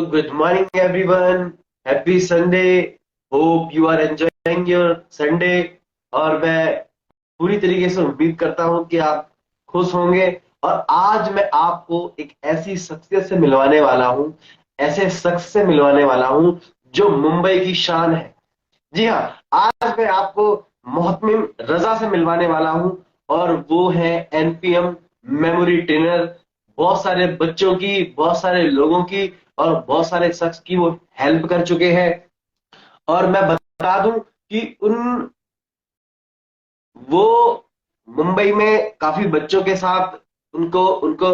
good morning everyone. Happy Sunday. Hope you are enjoying your Sunday. और मैं पूरी तरीके से उम्मीद करता हूं कि आप खुश होंगे। और आज मैं आपको एक ऐसी शख्सियत से मिलवाने वाला हूं, ऐसे शख्स से मिलवाने वाला हूं जो मुंबई की शान है। जी हाँ, आज मैं आपको मोहतमिम रजा से मिलवाने वाला हूं और वो है एनपीएम मेमोरी ट्रेनर। बहुत सारे बच्चों की, बहुत सारे लोगों की और बहुत सारे शख्स की वो हेल्प कर चुके हैं। और मैं बता दूं कि वो मुंबई में काफी बच्चों के साथ उनको उनको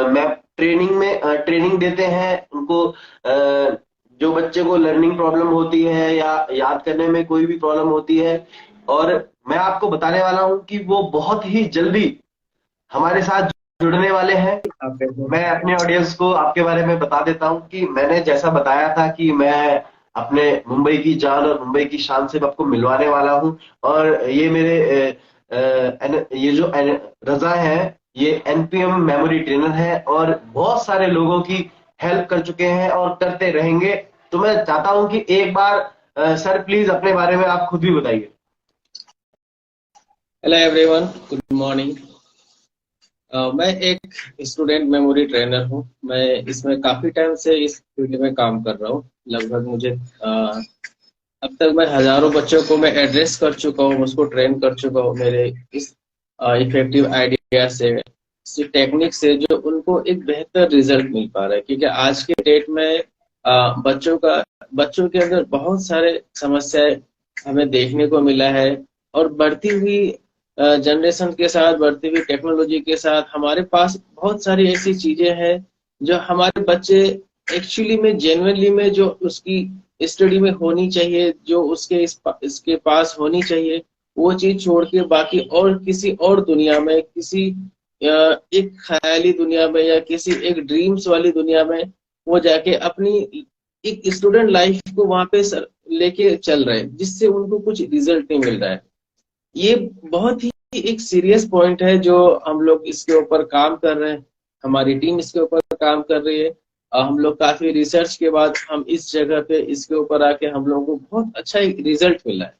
मैं ट्रेनिंग देते हैं उनको। जो बच्चे को लर्निंग प्रॉब्लम होती है या याद करने में कोई भी प्रॉब्लम होती है, और मैं आपको बताने वाला हूं कि वो बहुत ही जल्दी हमारे साथ जुड़ने वाले हैं। मैं अपने ऑडियंस को आपके बारे में बता देता हूं कि मैंने जैसा बताया था कि मैं अपने मुंबई की जान और मुंबई की शान से आपको मिलवाने वाला हूं। और ये मेरे ये जो रजा है, ये एनपीएम मेमोरी ट्रेनर है और बहुत सारे लोगों की हेल्प कर चुके हैं और करते रहेंगे। तो मैं चाहता हूं कि एक बार सर प्लीज अपने बारे में आप खुद भी बताइए। Hello everyone, good morning. मैं एक स्टूडेंट मेमोरी ट्रेनर हूँ। मैं इसमें काफ़ी टाइम से इस फील्ड में काम कर रहा हूँ। लगभग मुझे अब तक मैं हज़ारों बच्चों को मैं एड्रेस कर चुका हूँ, उसको ट्रेन कर चुका हूँ मेरे इस इफेक्टिव आइडिया से, इस टेक्निक से, जो उनको एक बेहतर रिजल्ट मिल पा रहा है। क्योंकि आज के डेट में बच्चों के अंदर बहुत सारे समस्याएं हमें देखने को मिला है। और बढ़ती हुई जनरेशन के साथ, बढ़ती हुई टेक्नोलॉजी के साथ हमारे पास बहुत सारी ऐसी चीजें हैं जो हमारे बच्चे एक्चुअली में, जेन्युइनली में, जो उसकी स्टडी में होनी चाहिए, जो इसके पास होनी चाहिए, वो चीज छोड़ के बाकी और किसी और दुनिया में, किसी एक ख्याली दुनिया में या किसी एक ड्रीम्स वाली दुनिया में वो जाके अपनी एक स्टूडेंट लाइफ को वहां पे लेके चल रहे हैं, जिससे उनको कुछ रिजल्ट नहीं मिल रहा है। ये बहुत ही एक सीरियस पॉइंट है जो हम लोग इसके ऊपर काम कर रहे हैं। हमारी टीम इसके ऊपर काम कर रही है। हम लोग काफी रिसर्च के बाद हम इस जगह पे इसके ऊपर आके हम लोगों को बहुत अच्छा रिजल्ट मिला है।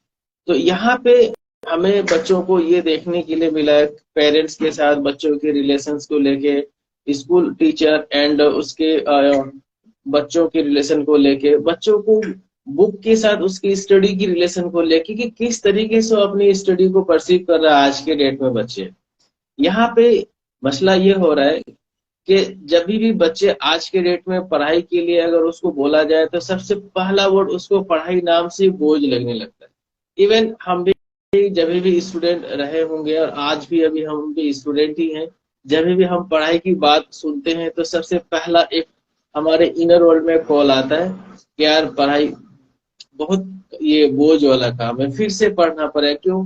तो यहाँ पे हमें बच्चों को ये देखने के लिए मिला है, पेरेंट्स के साथ बच्चों के रिलेशंस को लेके, स्कूल टीचर एंड उसके बच्चों के रिलेशन को लेके, बच्चों को बुक के साथ उसकी स्टडी की रिलेशन को लेके कि किस तरीके से वो अपनी स्टडी को परसीव कर रहा है आज के डेट में बच्चे। यहाँ पे मसला ये हो रहा है कि जब भी बच्चे आज के डेट में पढ़ाई के लिए अगर उसको बोला जाए तो सबसे पहला वर्ड उसको पढ़ाई नाम से बोझ लगने लगता है। इवन हम भी जब भी स्टूडेंट रहे होंगे, और आज भी अभी हम भी स्टूडेंट ही हैं, जब भी हम पढ़ाई की बात सुनते हैं तो सबसे पहला एक हमारे इनर वर्ल्ड में कॉल आता है कि यार पढ़ाई बहुत ये बोझ वाला काम है, फिर से पढ़ना पड़े। क्यों?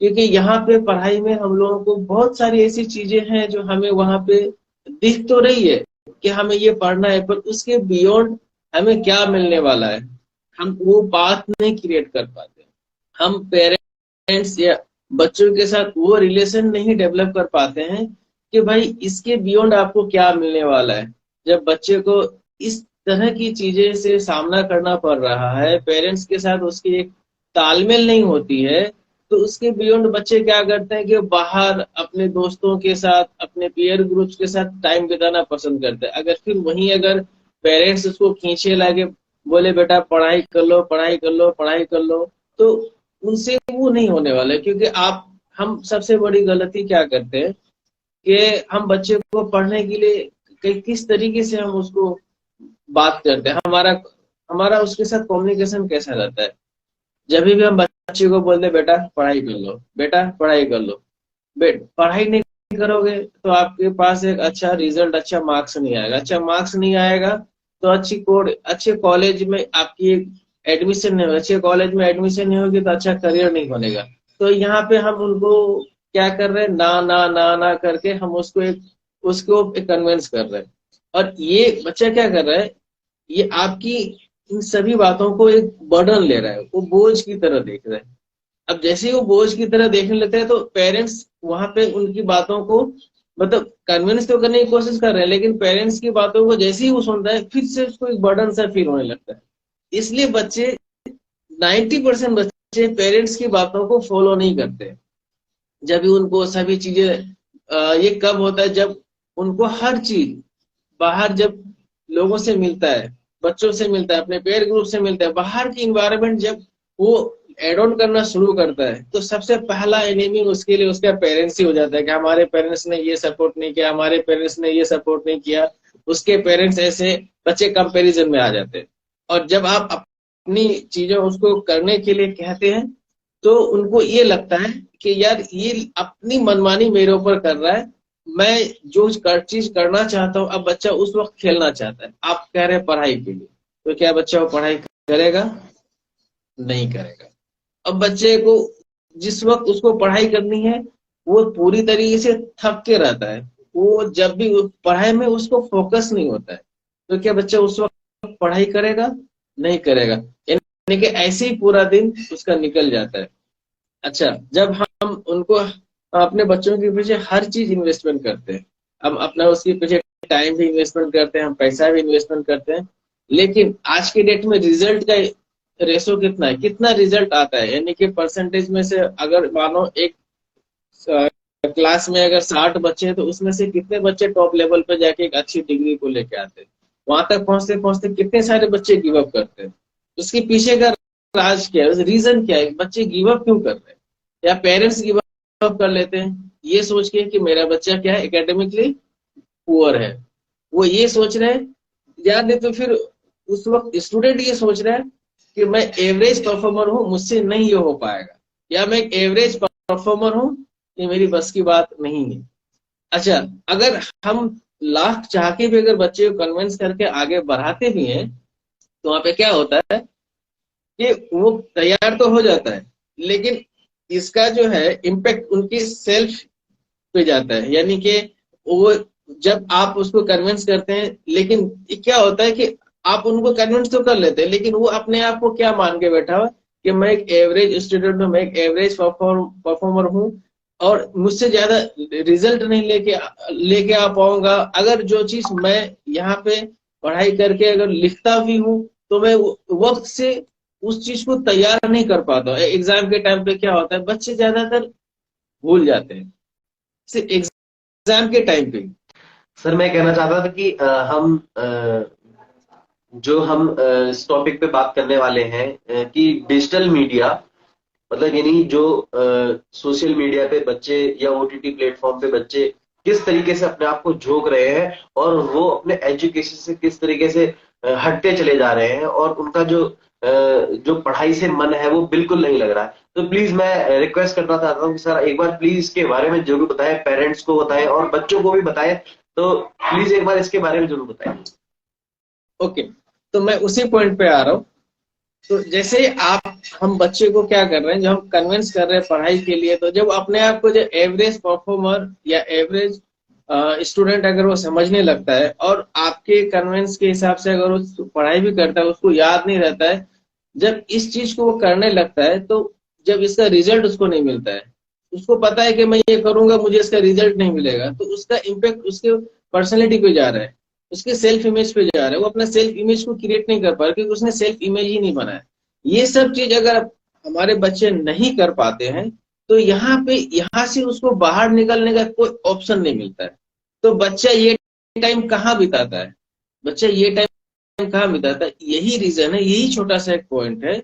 क्योंकि यहाँ पे पढ़ाई में हम लोगों को बहुत सारी ऐसी चीजें हैं जो हमें वहां पे दिख तो रही है कि हमें ये पढ़ना है, पर उसके बियॉन्ड हमें क्या मिलने वाला है, हम वो बात नहीं क्रिएट कर पाते। हम पेरेंट्स या बच्चों के साथ वो रिलेशन नहीं डेवलप कर पाते हैं कि भाई इसके बियॉन्ड आपको क्या मिलने वाला है। जब बच्चे को इस तरह की चीजें से सामना करना पड़ रहा है, पेरेंट्स के साथ उसकी एक तालमेल नहीं होती है, तो उसके बियॉन्ड बच्चे क्या करते हैं कि बाहर अपने दोस्तों के साथ, अपने पीयर ग्रुप्स के साथ टाइम बिताना पसंद करते हैं। अगर पेरेंट्स उसको खींचे लाके बोले बेटा पढ़ाई कर लो, पढ़ाई कर लो, पढ़ाई कर लो, तो उनसे वो नहीं होने वाला है। क्योंकि हम सबसे बड़ी गलती क्या करते हैं कि हम बच्चे को पढ़ने के लिए किस तरीके से हम उसको बात करते हैं, हमारा हमारा उसके साथ कम्युनिकेशन कैसा रहता है। जब भी हम बच्चे को बोलते बेटा पढ़ाई कर लो, बेटा पढ़ाई कर लो, पढ़ाई नहीं करोगे तो आपके पास एक अच्छा रिजल्ट, अच्छा मार्क्स नहीं आएगा। अच्छा मार्क्स नहीं आएगा तो अच्छे कॉलेज में आपकी एडमिशन नहीं होगा, अच्छे कॉलेज में एडमिशन नहीं होगी तो अच्छा करियर नहीं बनेगा। तो यहाँ पे हम उनको क्या कर रहे हैं, ना ना ना ना करके हम उसको कन्विंस कर रहे हैं। और ये बच्चा क्या कर रहा है, ये आपकी इन सभी बातों को एक बर्डन ले रहा है, वो बोझ की तरह देख रहा है। अब जैसे ही वो बोझ की तरह देखने लगता है तो पेरेंट्स वहां पे उनकी बातों को मतलब कन्विंस तो करने की कोशिश कर रहे हैं, लेकिन पेरेंट्स की बातों को जैसे ही वो सुनता है फिर से उसको एक बर्डन सा फील होने लगता है। इसलिए बच्चे 90% बच्चे पेरेंट्स की बातों को फॉलो नहीं करते। जब भी उनको सभी चीजें ये कब होता है जब उनको हर चीज बाहर, जब लोगों से मिलता है, बच्चों से मिलता है, अपने पेयर ग्रुप से मिलता है, बाहर की इन्वायरमेंट जब वो एड ऑन करना शुरू करता है, तो सबसे पहला एनिमी उसके लिए उसका पेरेंट्स ही हो जाता है कि हमारे पेरेंट्स ने ये सपोर्ट नहीं किया, हमारे पेरेंट्स ने ये सपोर्ट नहीं किया, उसके पेरेंट्स ऐसे, बच्चे कंपैरिजन में आ जाते हैं। और जब आप अपनी चीजों उसको करने के लिए कहते हैं, तो उनको ये लगता है कि यार ये अपनी मनमानी मेरे ऊपर कर रहा है, मैं जो चीज करना चाहता हूँ। अब बच्चा उस वक्त खेलना चाहता है, आप कह रहे हैं पढ़ाई के लिए, तो क्या बच्चा वो पढ़ाई करेगा? नहीं करेगा। अब बच्चे को जिस वक्त उसको पढ़ाई करनी है, वो पूरी तरीके से थक के रहता है, वो जब भी पढ़ाई में उसको फोकस नहीं होता है, तो क्या बच्चा उस वक्त पढ़ाई करेगा? नहीं करेगा। यानी कि ऐसे ही पूरा दिन उसका निकल जाता है। अच्छा, जब हम उनको अपने बच्चों के पीछे हर चीज इन्वेस्टमेंट करते हैं, हम अपना उसके पीछे टाइम भी इन्वेस्टमेंट करते हैं, हम पैसा भी इन्वेस्टमेंट करते हैं, लेकिन आज के डेट में रिजल्ट का रेशो कितना है, कितना रिजल्ट आता है? यानी कि परसेंटेज में से अगर मानो एक क्लास में अगर 60 बच्चे हैं, तो उसमें से कितने बच्चे टॉप लेवल पे जाके एक अच्छी डिग्री को लेके आते हैं? वहां तक पहुंचते पहुंचते कितने सारे बच्चे गिव अप करते हैं? उसके पीछे का राज क्या है, रीजन क्या है, बच्चे गिव अप क्यों कर रहे हैं? या पेरेंट्स गिव अप कर लेते हैं ये सोच के कि मेरा बच्चा क्या है, एकेडमिकली पुअर है, वो ये सोच रहे हैं। या नहीं तो फिर उस वक्त स्टूडेंट ये सोच रहा है कि मैं एवरेज परफॉर्मर हूँ, मुझसे नहीं ये हो पाएगा, या मैं एक एवरेज परफॉर्मर हूँ, ये मेरी बस की बात नहीं है। अच्छा, अगर हम लाख चाह के भी अगर बच्चे को कन्विंस करके आगे बढ़ाते भी हैं, तो वहां पे क्या होता है कि वो तैयार तो हो जाता है, लेकिन इसका जो है इम्पेक्ट उनकी सेल्फ पे जाता है। यानी कि वो, जब आप उसको कन्विंस करते हैं, लेकिन क्या होता है कि आप उनको कन्विंस तो कर लेते हैं, लेकिन वो अपने आप को क्या मान के बैठा हुआ कि मैं एक एवरेज स्टूडेंट हूँ, मैं एक एवरेज परफॉर्मर हूँ, और मुझसे ज्यादा रिजल्ट नहीं लेके आ पाऊंगा। अगर जो चीज मैं यहाँ पे पढ़ाई करके अगर लिखता भी हूँ, तो मैं वक्त से उस चीज को तैयार नहीं कर पाता। एग्जाम के टाइम पे क्या होता है, बच्चे ज्यादातर भूल जाते हैं, सिर्फ एग्जाम के टाइम पे। सर मैं कहना चाहता था कि हम इस टॉपिक पे बात करने वाले हैं कि डिजिटल मीडिया, मतलब यानी जो सोशल मीडिया पे बच्चे या ओटीटी प्लेटफॉर्म पे बच्चे किस तरीके से अपने आप को झोंक रहे हैं, और वो अपने एजुकेशन से किस तरीके से हटते चले जा रहे हैं, और उनका जो पढ़ाई से मन है वो बिल्कुल नहीं लग रहा है। तो प्लीज मैं रिक्वेस्ट करना चाहता हूँ कि सर एक बार प्लीज इसके बारे में जरूर बताएं, पेरेंट्स को बताएं और बच्चों को भी बताएं। तो प्लीज एक बार इसके बारे में जरूर बताएं। ओके, तो मैं उसी पॉइंट पे आ रहा हूँ। तो जैसे आप, हम बच्चे को क्या कर रहे हैं, जब हम कन्विंस कर रहे हैं पढ़ाई के लिए, तो जब अपने आप को जो एवरेज परफॉर्मर या एवरेज स्टूडेंट अगर वो समझने लगता है, और आपके कन्विंस के हिसाब से अगर वो पढ़ाई भी करता है, उसको याद नहीं रहता है, जब इस चीज को वो करने लगता है, तो जब इसका रिजल्ट उसको नहीं मिलता है, उसको पता है कि मैं ये करूंगा मुझे इसका रिजल्ट नहीं मिलेगा, तो उसका इम्पेक्ट उसके पर्सनैलिटी पे जा रहा है, उसके सेल्फ इमेज पे जा रहा है। वो अपना सेल्फ इमेज को क्रिएट नहीं कर पा रहा, क्योंकि उसने सेल्फ इमेज ही नहीं बनाया। ये सब चीज अगर हमारे बच्चे नहीं कर पाते हैं, तो यहाँ से उसको बाहर निकलने का कोई ऑप्शन नहीं मिलता है। तो बच्चा ये टाइम कहाँ बिताता है, बच्चा ये टाइम कहाँ बिताता है? यही रीजन है, यही छोटा सा एक पॉइंट है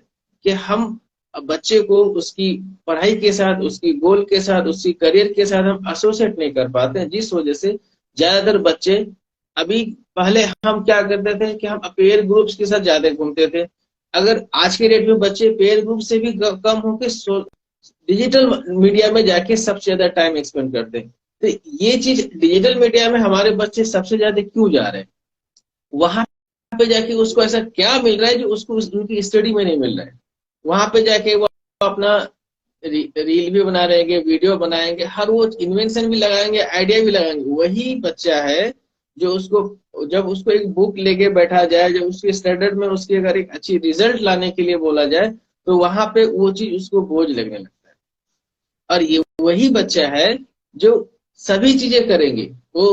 कि हम बच्चे को उसकी पढ़ाई के साथ, उसकी गोल के साथ, उसकी करियर के साथ हम एसोसिएट नहीं कर पाते हैं, जिस वजह से ज्यादातर बच्चे, अभी पहले हम क्या करते थे कि हम पेयर ग्रुप्स के साथ ज्यादा घूमते थे। अगर आज के डेट में बच्चे पेयर ग्रुप से भी कम होकर डिजिटल मीडिया में जाके सबसे ज्यादा टाइम एक्सपेंड करते हैं। तो ये चीज डिजिटल मीडिया में हमारे बच्चे सबसे ज्यादा क्यों जा रहे हैं? वहां पे जाके उसको ऐसा क्या मिल रहा है जो उसको उनकी स्टडी में नहीं मिल रहा है? वहां पे जाके वो अपना रील भी बना रहेंगे, वीडियो बनाएंगे, हर वो इन्वेंशन भी लगाएंगे, आइडिया भी लगाएंगे। वही बच्चा है जो उसको, जब उसको एक बुक लेके बैठा जाए, जब उसके स्टैंडर्ड में उसकी अगर एक अच्छी रिजल्ट लाने के लिए बोला जाए, तो वहां पे वो चीज उसको बोझ लगने लगता है। और ये वही बच्चा है जो सभी चीजें करेंगे। वो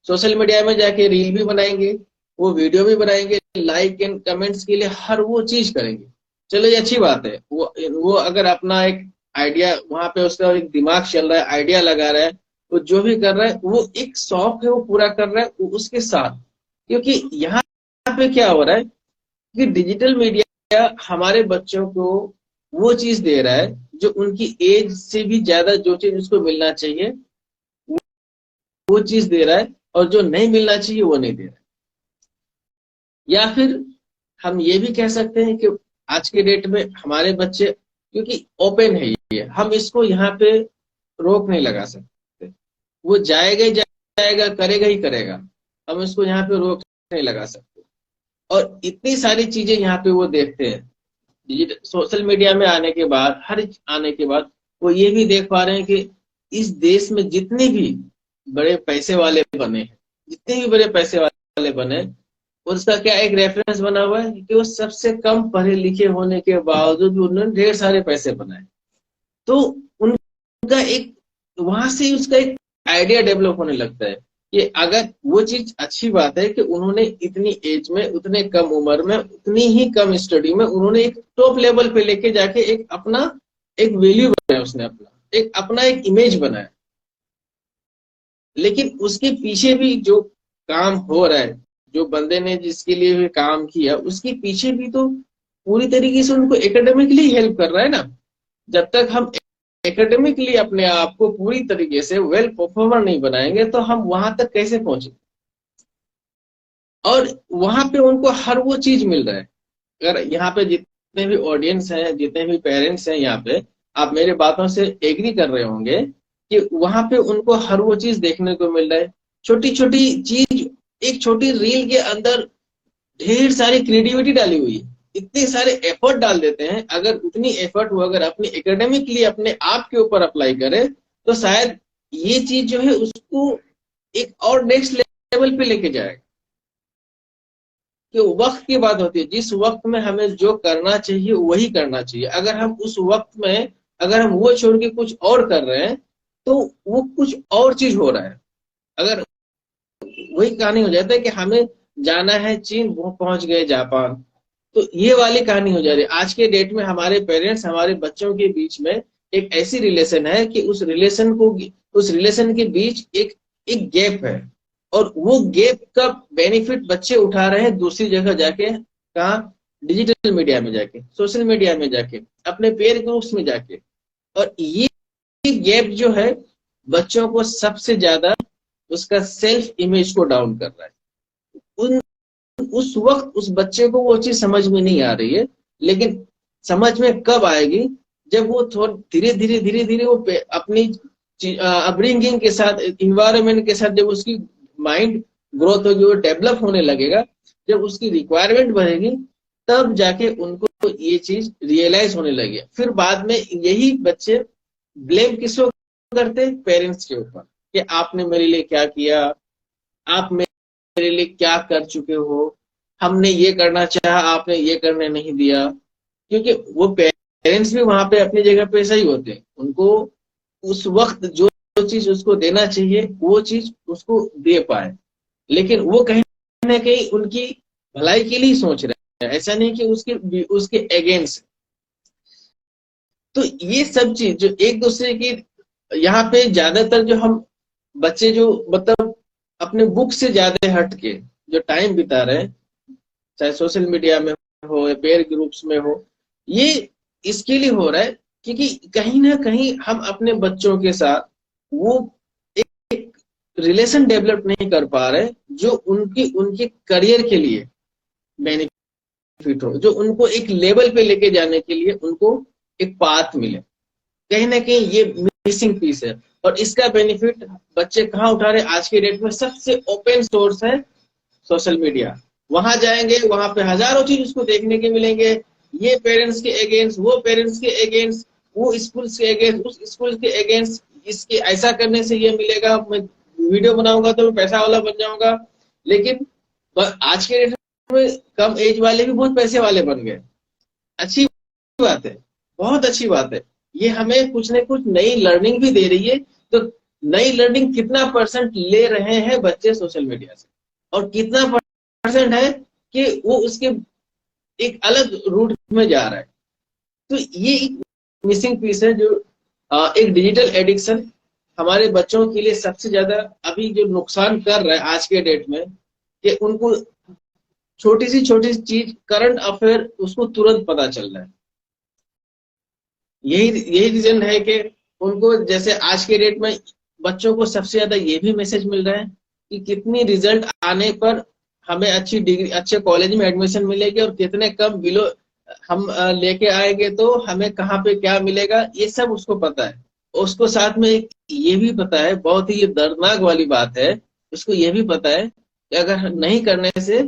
सोशल मीडिया में जाके रील भी बनाएंगे, वो वीडियो भी बनाएंगे, लाइक एंड कमेंट्स के लिए हर वो चीज करेंगे। चलो ये अच्छी बात है। वो अगर अपना एक आइडिया वहां पे उसका एक दिमाग चल रहा है, आइडिया लगा रहा है, वो जो भी कर रहा है वो एक शौक है वो पूरा कर रहा है वो उसके साथ। क्योंकि यहाँ पे क्या हो रहा है कि डिजिटल मीडिया हमारे बच्चों को वो चीज दे रहा है जो उनकी एज से भी ज्यादा जो चीज उसको मिलना चाहिए वो चीज दे रहा है, और जो नहीं मिलना चाहिए वो नहीं दे रहा है। या फिर हम ये भी कह सकते हैं कि आज के डेट में हमारे बच्चे, क्योंकि ओपन है ये, हम इसको यहाँ पे रोक नहीं लगा सकते। वो जाएगा ही जाएगा, करेगा ही करेगा, हम इसको यहाँ पे रोक नहीं लगा सकते। और इतनी सारी चीजें यहाँ पे वो देखते हैं डिजिटल सोशल मीडिया में आने के बाद, हर आने के बाद वो ये भी देख पा रहे हैं कि इस देश में जितने भी बड़े पैसे वाले बने हैं, जितने भी बड़े पैसे वाले बने, उसका क्या एक रेफरेंस बना हुआ है कि वो सबसे कम पढ़े लिखे होने के बावजूद भी उन्होंने ढेर सारे पैसे बनाए। तो उनका एक वहां से उसका एक आइडिया डेवलप होने लगता है कि अगर वो चीज अच्छी बात है कि उन्होंने इतनी एज में, उतने कम उम्र में, उतनी ही कम स्टडी में उन्होंने एक टॉप लेवल पे लेके जाके एक अपना एक वैल्यू बनाया, उसने अपना एक इमेज बनाया। लेकिन उसके पीछे भी जो काम हो रहा है, जो बंदे ने जिसके लिए भी काम किया, उसके पीछे भी तो पूरी तरीके से उनको एकेडमिकली हेल्प कर रहा है ना। जब तक हम एकेडमिकली अपने आप को पूरी तरीके से वेल परफॉर्मर नहीं बनाएंगे तो हम वहां तक कैसे पहुंचे। और वहां पे उनको हर वो चीज मिल रहा है। अगर यहाँ पे जितने भी ऑडियंस हैं, जितने भी पेरेंट्स हैं यहाँ पे, आप मेरे बातों से एग्री कर रहे होंगे कि वहां पे उनको हर वो चीज देखने को मिल रहा है। छोटी छोटी चीज, एक छोटी रील के अंदर ढेर सारी क्रिएटिविटी डाली हुई है, इतने सारे एफर्ट डाल देते हैं। अगर उतनी एफर्ट वो अगर अपने एकेडमिकली अपने आप के ऊपर अप्लाई करे तो शायद ये चीज जो है उसको एक और नेक्स्ट लेवल पे लेके जाएगा। कि वक्त की बात होती है, जिस वक्त में हमें जो करना चाहिए वही करना चाहिए। अगर हम उस वक्त में अगर हम वो छोड़ के कुछ और कर रहे हैं तो वो कुछ और चीज हो रहा है। अगर वही कहानी हो जाता है कि हमें जाना है चीन, वो पहुंच गए जापान, तो ये वाली कहानी हो जा रही है। आज के डेट में हमारे पेरेंट्स हमारे बच्चों के बीच में एक ऐसी रिलेशन है कि उस रिलेशन के बीच एक एक गैप है, और वो गैप का बेनिफिट बच्चे उठा रहे हैं दूसरी जगह जाके। कहा? डिजिटल मीडिया में जाके, सोशल मीडिया में जाके, अपने पेयर ग्रुप्स में जाके। और ये गैप जो है बच्चों को सबसे ज्यादा उसका सेल्फ इमेज को डाउन कर रहा है। उन उस वक्त उस बच्चे को वो चीज समझ में नहीं आ रही है, लेकिन समझ में कब आएगी जब वो थोड़ा धीरे धीरे वो अपनी अपब्रिंगिंग के साथ, इन्वायरमेंट के साथ जब उसकी माइंड ग्रोथ होगी, वो डेवलप होने लगेगा, जब उसकी रिक्वायरमेंट बढ़ेगी तब जाके उनको ये चीज रियलाइज होने लगी। फिर बाद में यही बच्चे ब्लेम किसको करते हैं? पेरेंट्स के ऊपर, कि आपने मेरे लिए क्या किया, आप मेरे लिए क्या कर चुके हो, हमने ये करना चाहा आपने ये करने नहीं दिया। क्योंकि वो पेरेंट्स भी वहां पे अपनी जगह पे सही होते हैं, उनको उस वक्त जो चीज उसको देना चाहिए वो चीज उसको दे पाए, लेकिन वो कहीं ना कहीं उनकी भलाई के लिए सोच रहे हैं, ऐसा नहीं कि उसके अगेंस्ट। तो ये सब चीज जो एक दूसरे की, यहाँ पे ज्यादातर जो हम बच्चे जो मतलब अपने बुक से ज्यादा हट के जो टाइम बिता रहे हैं, चाहे सोशल मीडिया में हो या पेयर ग्रुप्स में हो, ये इसके लिए हो रहा है क्योंकि कहीं ना कहीं हम अपने बच्चों के साथ वो एक रिलेशन डेवलप नहीं कर पा रहे जो उनके करियर के लिए बेनिफिट हो, जो उनको एक लेवल पे लेके जाने के लिए उनको एक पाथ मिले। कहीं ना कहीं ये मिसिंग पीस है, और इसका बेनिफिट बच्चे कहाँ उठा रहे? आज के डेट में सबसे ओपन सोर्स है सोशल मीडिया। वहां जाएंगे, वहां पे हजारों चीज उसको देखने के मिलेंगे, ये पेरेंट्स के अगेंस्ट, वो पेरेंट्स के अगेंस्ट, वो स्कूल के अगेंस्ट, उस स्कूल के अगेंस्ट, इसके ऐसा करने से ये मिलेगा, मैं वीडियो बनाऊंगा तो मैं पैसा वाला बन जाऊंगा। लेकिन आज के डेट में कम एज वाले भी बहुत पैसे वाले बन गए। अच्छी बात है, बहुत अच्छी बात है, ये हमें कुछ न कुछ नई लर्निंग भी दे रही है। तो नई लर्निंग कितना परसेंट ले रहे हैं बच्चे सोशल मीडिया से, और कितना परसेंट है कि वो उसके एक अलग रूट में जा रहा है। तो ये एक मिसिंग पीस है जो एक डिजिटल एडिक्शन हमारे बच्चों के लिए सबसे ज्यादा अभी जो नुकसान कर रहा है आज के डेट में, कि उनको छोटी सी चीज, करंट अफेयर, उसको तुरंत पता चल रहा है। यही रीजन है कि उनको, जैसे आज के डेट में बच्चों को सबसे ज्यादा ये भी मैसेज मिल रहा है कि कितनी रिजल्ट आने पर हमें अच्छी डिग्री, अच्छे कॉलेज में एडमिशन मिलेगी, और कितने कम बिलो हम लेके आएंगे तो हमें कहाँ पे क्या मिलेगा, ये सब उसको पता है। उसको साथ में एक ये भी पता है, बहुत ही ये दर्दनाक वाली बात है, उसको ये भी पता है कि अगर नहीं करने से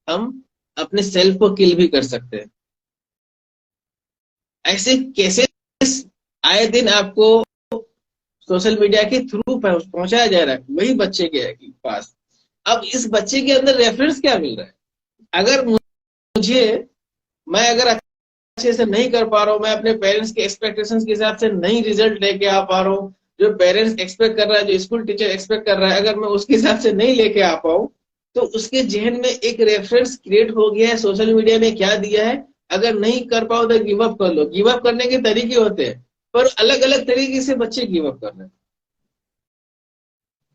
हम अपने सेल्फ को किल भी कर सकते हैं। ऐसे केसेस आए दिन आपको सोशल मीडिया के थ्रू पहुंचाया जा रहा है वही बच्चे के पास। अब इस बच्चे के अंदर रेफरेंस क्या मिल रहा है? अगर मुझे, मैं अगर अच्छे से नहीं कर पा रहा हूँ, मैं अपने पेरेंट्स के एक्सपेक्टेशंस के हिसाब से नहीं रिजल्ट लेके आ पा रहा हूँ, जो पेरेंट्स एक्सपेक्ट कर रहा है, जो स्कूल टीचर एक्सपेक्ट कर रहा है, अगर मैं उसके हिसाब से नहीं लेके आ पाऊँ, तो उसके जहन में एक रेफरेंस क्रिएट हो गया है, सोशल मीडिया ने क्या दिया है, अगर नहीं कर पाओ तो गिव अप कर लो। गिव अप करने के तरीके होते हैं, पर अलग अलग तरीके से बच्चे गिव अप कर रहे हैं।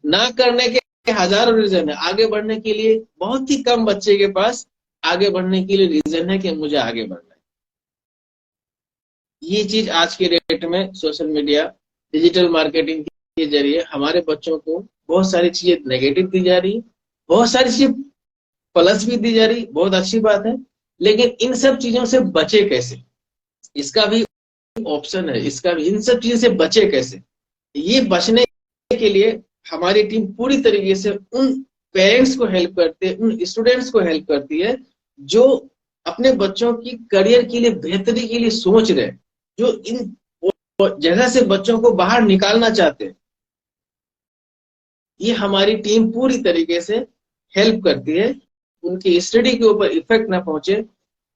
ना करने के हजारों रीजन है, आगे बढ़ने के लिए बहुत ही कम बच्चे के पास आगे बढ़ने के लिए रीजन है कि मुझे आगे बढ़ना है। ये चीज आज के डेट में सोशल मीडिया, डिजिटल मार्केटिंग के जरिए हमारे बच्चों को बहुत सारी चीजें नेगेटिव दी जा रही है, बहुत सारी चीजें प्लस भी दी जा रही, बहुत अच्छी बात है। लेकिन इन सब चीजों से बचे कैसे, इसका भी ऑप्शन है, इसका भी, इन सब चीजों से बचे कैसे, ये बचने के लिए हमारी टीम पूरी तरीके से उन पेरेंट्स को हेल्प करती है, उन स्टूडेंट्स को हेल्प करती है जो अपने बच्चों की करियर के लिए, बेहतरी के लिए सोच रहे हैं, जो इन जगह से बच्चों को बाहर निकालना चाहते हैं। ये हमारी टीम पूरी तरीके से हेल्प करती है, उनकी स्टडी के ऊपर इफेक्ट ना पहुंचे।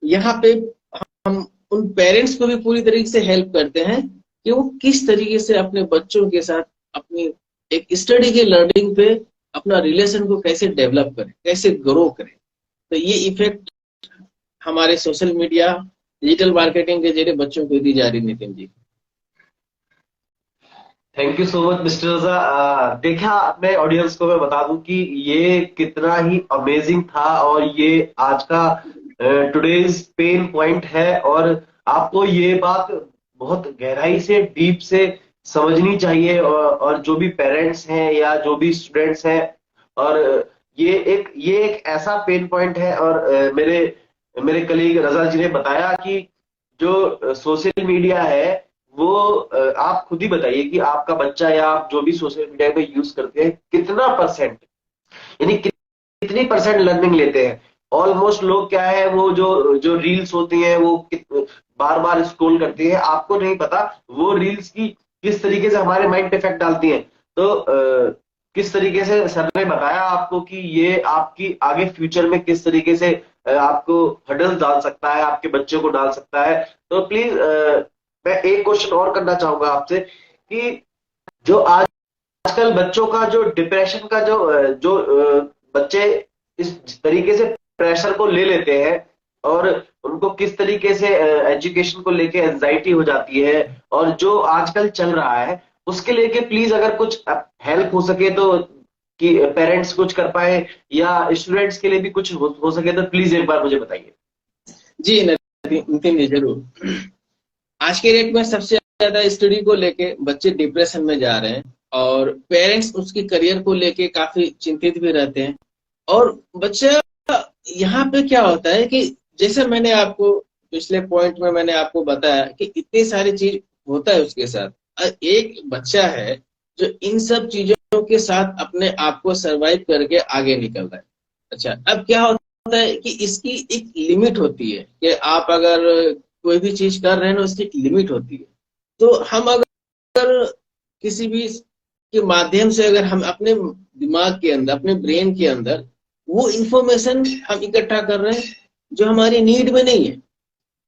यहाँ पे हम उन पेरेंट्स को भी पूरी तरीके से हेल्प करते हैं कि वो किस तरीके से अपने बच्चों के साथ अपनी एक स्टडी के लर्निंग पे अपना रिलेशन को कैसे डेवलप करें, कैसे ग्रो करें। तो ये इफेक्ट हमारे सोशल मीडिया, डिजिटल मार्केटिंग के जरिए बच्चों को दी जा रही, Nitin ji. Thank you so much mister Raza. देखा, अपने ऑडियंस को मैं बता दूं कि ये कितना ही अमेजिंग था, और ये आज का टुडेज पेन पॉइंट है, और आपको ये बात बहुत गहराई से, डीप से समझनी चाहिए, और जो भी पेरेंट्स हैं या जो भी स्टूडेंट्स हैं, और ये एक ऐसा पेन पॉइंट है। और मेरे मेरे कलीग रजा जी ने बताया कि जो सोशल मीडिया है वो आप खुद ही बताइए कि आपका बच्चा या आप जो भी सोशल मीडिया को यूज करते हैं कितना परसेंट, यानी कितनी परसेंट लर्निंग लेते हैं। ऑलमोस्ट लोग क्या है, वो जो जो रील्स होती हैं वो बार बार स्क्रॉल करती है, आपको नहीं पता वो रील्स की किस तरीके से हमारे माइंड पे इफेक्ट डालती हैं। तो किस तरीके से सर ने बताया आपको कि ये आपकी आगे फ्यूचर में किस तरीके से आपको हर्डल डाल सकता है, आपके बच्चे को डाल सकता है। तो प्लीज मैं एक क्वेश्चन और करना चाहूंगा आपसे कि जो आजकल बच्चों का जो डिप्रेशन का जो बच्चे इस तरीके से प्रेशर को ले लेते हैं, और उनको किस तरीके से एजुकेशन को लेके एंजाइटी हो जाती है, और जो आजकल चल रहा है उसके लेके प्लीज अगर कुछ हेल्प हो सके तो, कि पेरेंट्स कुछ कर पाए या स्टूडेंट्स के लिए भी कुछ हो सके तो प्लीज एक बार मुझे बताइए। जी नितिन जी, जरूर। आज के डेट में सबसे ज्यादा स्टडी को लेके बच्चे डिप्रेशन में जा रहे हैं, और पेरेंट्स उसके करियर को लेके काफी चिंतित भी रहते हैं। और बच्चा, यहाँ पे क्या होता है कि जैसे मैंने आपको पिछले पॉइंट में मैंने आपको बताया कि इतनी सारी चीज होता है उसके साथ, एक बच्चा है जो इन सब चीजों के साथ अपने आप को सरवाइव करके आगे निकल रहा है। अच्छा, अब क्या होता है कि इसकी एक लिमिट होती है कि आप अगर कोई भी चीज कर रहे हैं ना, उसकी एक लिमिट होती है। तो हम अगर किसी भी के माध्यम से अगर हम अपने दिमाग के अंदर, अपने ब्रेन के अंदर वो इंफॉर्मेशन हम इकट्ठा कर रहे हैं जो हमारी नीड में नहीं है।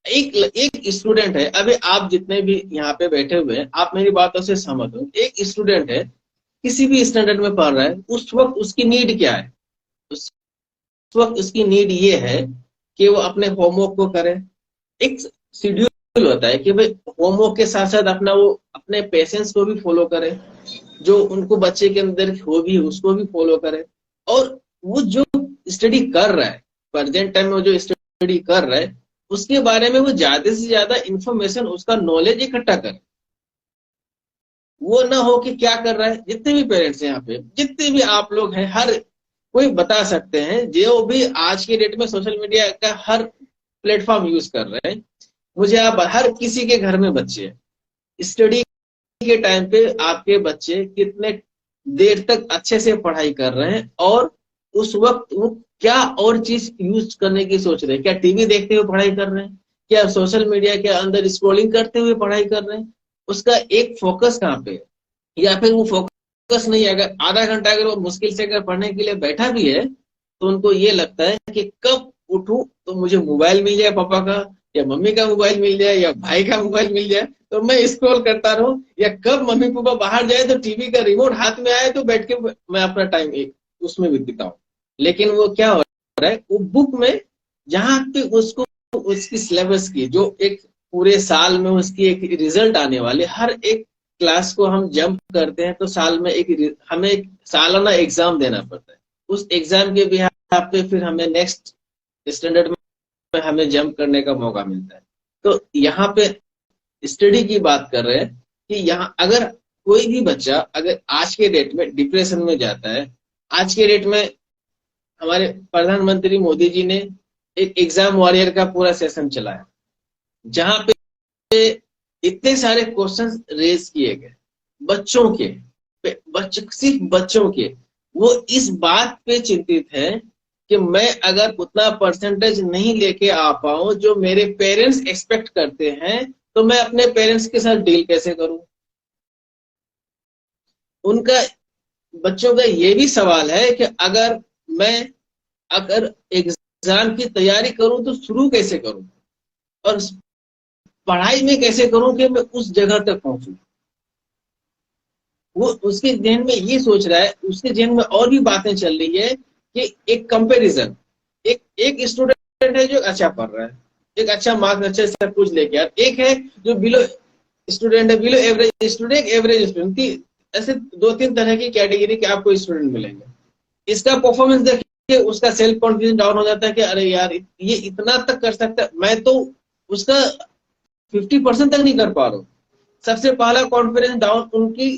एक स्टूडेंट है, अभी आप जितने भी यहाँ पे बैठे हुए हैं, आप मेरी बातों से सहमत हो, एक स्टूडेंट है किसी भी स्टैंडर्ड में पढ़ रहा है, उस वक्त उसकी नीड क्या है? उस वक्त उसकी नीड ये है कि वो अपने होमवर्क को करे। एक शेड्यूल होता है कि भाई होमवर्क के साथ साथ अपना वो अपने पेशेंस को भी फॉलो करे, जो उनको बच्चे के अंदर हॉबी है उसको भी फॉलो करे, और वो जो स्टडी कर रहा है, प्रेजेंट टाइम में जो स्टडी कर रहा है, उसके बारे में वो ज्यादा से ज्यादा इंफॉर्मेशन, उसका नॉलेज इकट्ठा करे। वो ना हो कि क्या कर रहा है, जितने भी पेरेंट्स हैं यहाँ पे, जितने भी आप लोग हैं, हर कोई बता सकते हैं, जो भी आज के डेट में सोशल मीडिया का हर प्लेटफॉर्म यूज कर रहे हैं, मुझे आप हर किसी के घर में बच्चे हैं, स्टडी के टाइम पे आपके बच्चे कितने देर तक अच्छे से पढ़ाई कर रहे हैं, और उस वक्त वो क्या और चीज यूज करने की सोच रहे हैं? क्या टीवी देखते हुए पढ़ाई कर रहे हैं? क्या सोशल मीडिया के अंदर स्क्रॉलिंग करते हुए पढ़ाई कर रहे हैं? उसका एक फोकस कहाँ पे है? या फिर वो फोकस नहीं है, अगर आधा घंटा अगर वो मुश्किल से अगर पढ़ने के लिए बैठा भी है, तो उनको ये लगता है कि कब उठूं तो मुझे मोबाइल मिल जाए पापा का, या मम्मी का मोबाइल मिल जाए, या भाई का मोबाइल मिल जाए, तो मैं स्क्रॉल करता रहूं, या कब मम्मी पापा बाहर जाए तो टीवी का रिमोट हाथ में आए तो बैठ के मैं अपना टाइम एक उसमें भी बिताऊं। लेकिन वो क्या हो रहा है, वो बुक में जहां पे उसको उसकी सिलेबस की जो एक पूरे साल में उसकी एक रिजल्ट आने वाले, हर एक क्लास को हम जंप करते हैं तो साल में हमें एक सालाना एग्जाम देना पड़ता है। उस एग्जाम के बिहाफ पे फिर हमें नेक्स्ट स्टैंडर्ड में हमें जंप करने का मौका मिलता है। तो यहाँ पे स्टडी की बात कर रहे हैं कि यहाँ अगर कोई भी बच्चा अगर आज के डेट में डिप्रेशन में जाता है, आज के डेट में हमारे प्रधानमंत्री मोदी जी ने एक एग्जाम वॉरियर का पूरा सेशन चलाया, जहां पे इतने सारे क्वेश्चंस रेज किए गए बच्चों के, सिर्फ बच्चों के। वो इस बात पे चिंतित है कि मैं अगर उतना परसेंटेज नहीं लेके आ पाऊं जो मेरे पेरेंट्स एक्सपेक्ट करते हैं, तो मैं अपने पेरेंट्स के साथ डील कैसे करूं? उनका बच्चों का ये भी सवाल है कि मैं अगर एग्जाम की तैयारी करूं तो शुरू कैसे करूं, और पढ़ाई में कैसे करूं कि मैं उस जगह तक पहुंचूं। वो उसके जहन में ये सोच रहा है, उसके जहन में और भी बातें चल रही है कि एक कंपैरिजन, एक स्टूडेंट है जो अच्छा पढ़ रहा है, एक अच्छा मार्क्स अच्छे सब कुछ लेके, और एक है जो बिलो स्टूडेंट है, below average student, average student, ऐसे दो तीन तरह की कैटेगरी के आपको स्टूडेंट मिलेंगे। इसका परफॉर्मेंस देखिए, उसका सेल्फ कॉन्फिडेंस डाउन हो जाता है कि अरे यार ये इतना तक कर सकता है, मैं तो उसका 50% तक नहीं कर पा रहा हूँ। सबसे पहला कॉन्फिडेंस डाउन उनकी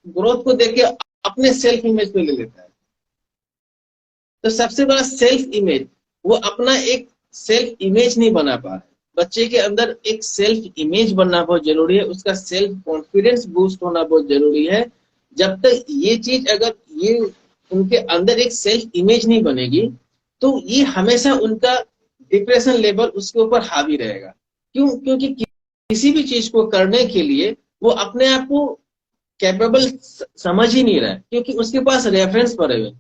ग्रोथ को देख के अपने सेल्फ इमेज पे ले लेता है। तो सबसे बड़ा सेल्फ इमेज, वो अपना एक सेल्फ इमेज नहीं बना पा रहे। बच्चे के अंदर एक सेल्फ इमेज बनना बहुत जरूरी है, उसका सेल्फ कॉन्फिडेंस बूस्ट होना बहुत जरूरी है। जब तक ये चीज अगर ये उनके अंदर एक सेल्फ इमेज नहीं बनेगी, तो ये हमेशा उनका डिप्रेशन लेवल उसके ऊपर हावी रहेगा। क्यों? क्योंकि किसी भी चीज को करने के लिए वो अपने आप को कैपेबल समझ ही नहीं रहा है, क्योंकि उसके पास रेफरेंस पड़े हुए,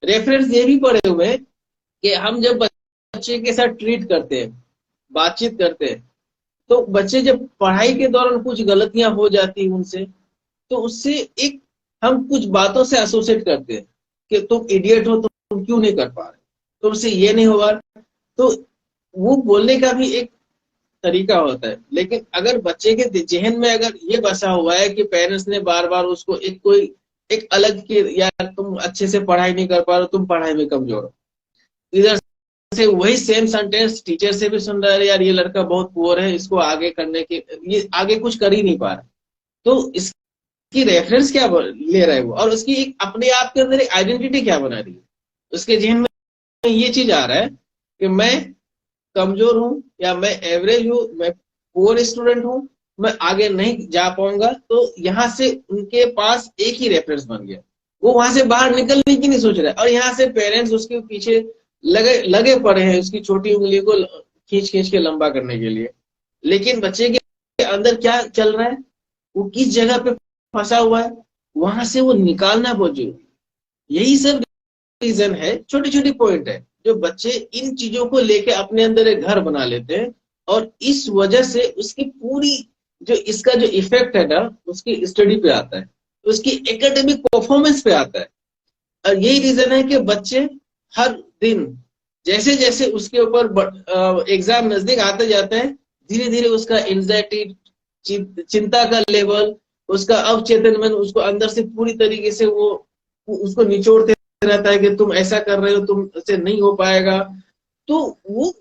रेफरेंस ये भी पड़े हुए हैं कि हम जब बच्चे के साथ ट्रीट करते हैं, बातचीत करते हैं, तो बच्चे जब पढ़ाई के दौरान कुछ गलतियां हो जाती हैं उनसे, तो उससे एक हम कुछ बातों से एसोसिएट करते हैं कि तुम इडियट हो, तुम क्यों नहीं कर पा रहे, तुमसे ये नहीं होगा। तो वो बोलने का भी एक तरीका होता है। लेकिन अगर बच्चे के जहन में अगर ये बसा हुआ है कि पेरेंट्स ने बार बार उसको एक अलग की, यार तुम अच्छे से पढ़ाई नहीं कर पा रहे, तुम पढ़ाई में कमजोर हो, इधर से वही सेम सेंटेंस टीचर से भी सुन रहा है, यार ये लड़का बहुत पुअर है, इसको आगे करने के ये आगे कुछ कर ही नहीं पा रहा। तो इसकी रेफरेंस क्या ले रहा है वो, और उसकी एक अपने आप के अंदर एक आइडेंटिटी क्या बना रही है। उसके जहन में ये चीज आ रहा है कि मैं कमजोर हूं, या मैं एवरेज हूं, मैं पुअर स्टूडेंट हूं, मैं आगे नहीं जा पाऊंगा। तो यहाँ से उनके पास एक ही रेफरेंस बन गया, वो वहां से बाहर निकलने की नहीं सोच रहा है, और यहाँ से पेरेंट्स उसके पीछे लगे पड़े हैं उसकी छोटी उंगली को खींच खींच के लंबा करने के लिए। लेकिन बच्चे के अंदर क्या चल रहा है, वो किस जगह पे फंसा हुआ है, वहां से वो निकालना बहुत जरूरी। यही सब रीजन है, छोटी छोटी पॉइंट है जो बच्चे इन चीजों को लेके अपने अंदर एक घर बना लेते हैं, और इस वजह से उसकी पूरी जो इसका जो इफेक्ट है ना उसकी स्टडी पे आता है। उसकी एकेडमिक परफॉर्मेंस पे आता है। और यही रीजन है कि बच्चे हर दिन जैसे जैसे उसके ऊपर एग्जाम नजदीक आते जाते हैं, धीरे धीरे उसका एंजाइटी, चिंता का लेवल, उसका अवचेतन मन उसको अंदर से पूरी तरीके से वो उसको निचोड़ते रहता है कि तुम ऐसा कर रहे हो, तुम से नहीं हो पाएगा। तो वो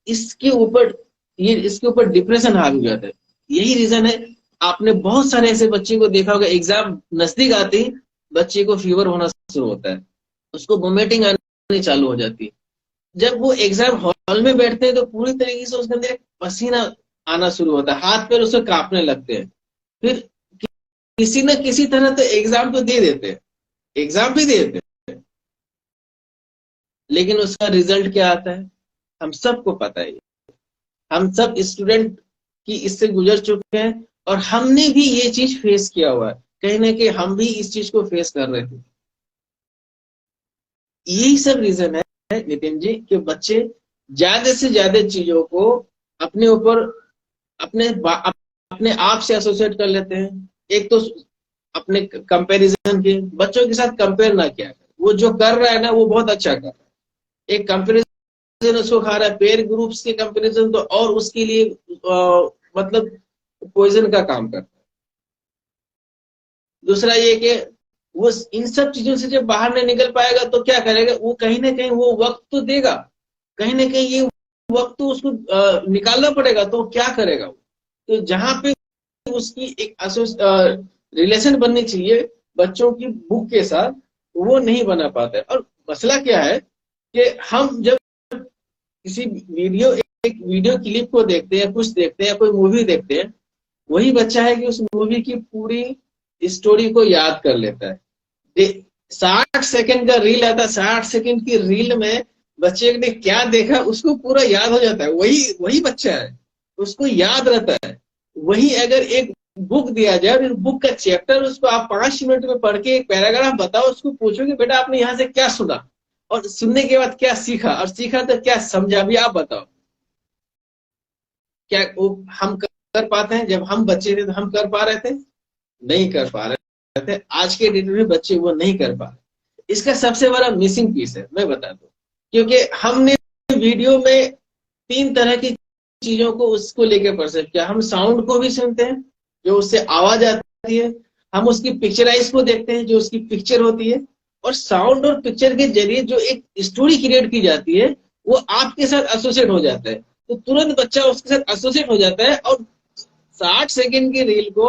इसके ऊपर ये इसके ऊपर डिप्रेशन हावी हो जाता है। यही रीजन है, आपने बहुत सारे ऐसे बच्चे को देखा होगा, एग्जाम नजदीक आते ही बच्चे को फीवर होना शुरू होता है, उसको वोमिटिंग आनी चालू हो जाती है। जब वो एग्जाम हॉल में बैठते हैं तो पूरी तरीके से उसके अंदर पसीना आना शुरू होता है, हाथ पैर उसके कांपने लगते हैं। फिर किसी न किसी तरह तो एग्जाम तो दे देते हैं, एग्जाम भी दे देते हैं, लेकिन उसका रिजल्ट क्या आता है हम सबको पता है। हम सब स्टूडेंट की इससे गुजर चुके हैं और हमने भी ये चीज फेस किया हुआ है, कहीं ना कहीं हम भी इस चीज को फेस कर रहे थे। यही सब रीजन है नितिन जी कि बच्चे ज्यादा से ज्यादा चीजों को अपने ऊपर अपने अपने आप से एसोसिएट कर लेते हैं। एक तो अपने कंपैरिजन के, बच्चों के साथ कंपेयर ना किया करें, वो जो कर रहा है ना वो बहुत अच्छा कर रहा है। एक कंपैरिजन उसको खा रहा है, पेयर ग्रुप्स के कंपैरिजन तो और उसके लिए मतलब पॉइजन का काम करता है। दूसरा ये कि वो इन सब चीजों से जब बाहर नहीं निकल पाएगा तो क्या करेगा, वो कहीं ना कहीं वो वक्त तो देगा, कहीं ना कहीं ये वक्त तो उसको निकालना पड़ेगा, तो क्या करेगा वो। तो जहां पे उसकी एक रिलेशन बननी चाहिए बच्चों की बुक के साथ, वो नहीं बना पाता है। और मसला क्या है कि हम जब किसी एक वीडियो क्लिप को देखते हैं, कुछ देखते हैं, कोई मूवी देखते हैं, वही बच्चा है कि उस मूवी की पूरी स्टोरी को याद कर लेता है। 60 सेकंड का रील आता है, 60 सेकंड की रील में बच्चे ने क्या देखा उसको पूरा याद हो जाता है। वही वही बच्चा है, उसको याद रहता है। वही अगर एक बुक दिया जाए और बुक का चैप्टर उसको आप 5 मिनट में पढ़ के एक पैराग्राफ बताओ, उसको पूछो कि बेटा आपने यहाँ से क्या सुना और सुनने के बाद क्या सीखा, और सीखा तो क्या समझा भी आप बताओ। क्या वो हम कर पाते हैं? जब हम बच्चे थे तो हम कर पा रहे थे? नहीं कर पा रहे थे। आज के डेट में बच्चे वो नहीं कर पा रहे। इसका सबसे बड़ा मिसिंग पीस है, मैं बता दूं, क्योंकि हमने वीडियो में 3 तरह की चीजों को उसको लेके परसेप्ट किया। हम साउंड को भी सुनते हैं, जो उससे आवाज आती है, हम उसकी पिक्चराइज को देखते हैं, जो उसकी पिक्चर होती है, और साउंड और पिक्चर के जरिए जो एक स्टोरी क्रिएट की जाती है वो आपके साथ एसोसिएट हो जाता है। तो तुरंत बच्चा उसके साथ एसोसिएट हो जाता है। और 60 सेकंड की रील को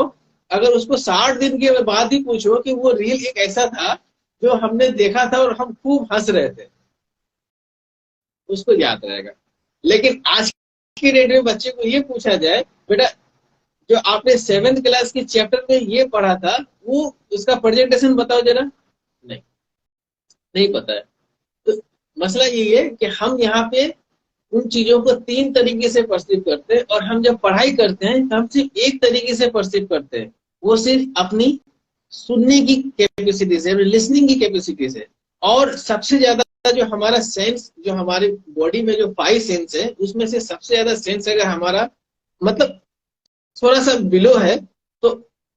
अगर उसको 60 दिन के बाद भी पूछो कि वो रील एक ऐसा था जो हमने देखा था और हम खूब हंस रहे थे, उसको याद रहेगा। लेकिन आज की डेट में बच्चे को ये पूछा जाए, बेटा जो आपने 7th क्लास की चैप्टर में ये पढ़ा था वो उसका प्रेजेंटेशन बताओ जरा, नहीं नहीं पता है। तो मसला ये है कि हम यहाँ पे उन चीजों को 3 तरीके से परसीव करते हैं, और हम जब पढ़ाई करते हैं तो हम सिर्फ एक तरीके से परसीव करते हैं, वो सिर्फ अपनी सुनने की कैपेसिटी से, लिसनिंग की कैपेसिटी से। और सबसे ज्यादा जो हमारा सेंस, जो हमारे बॉडी में जो 5 सेंस है, उसमें से सबसे ज्यादा सेंस अगर हमारा मतलब थोड़ा सा बिलो है तो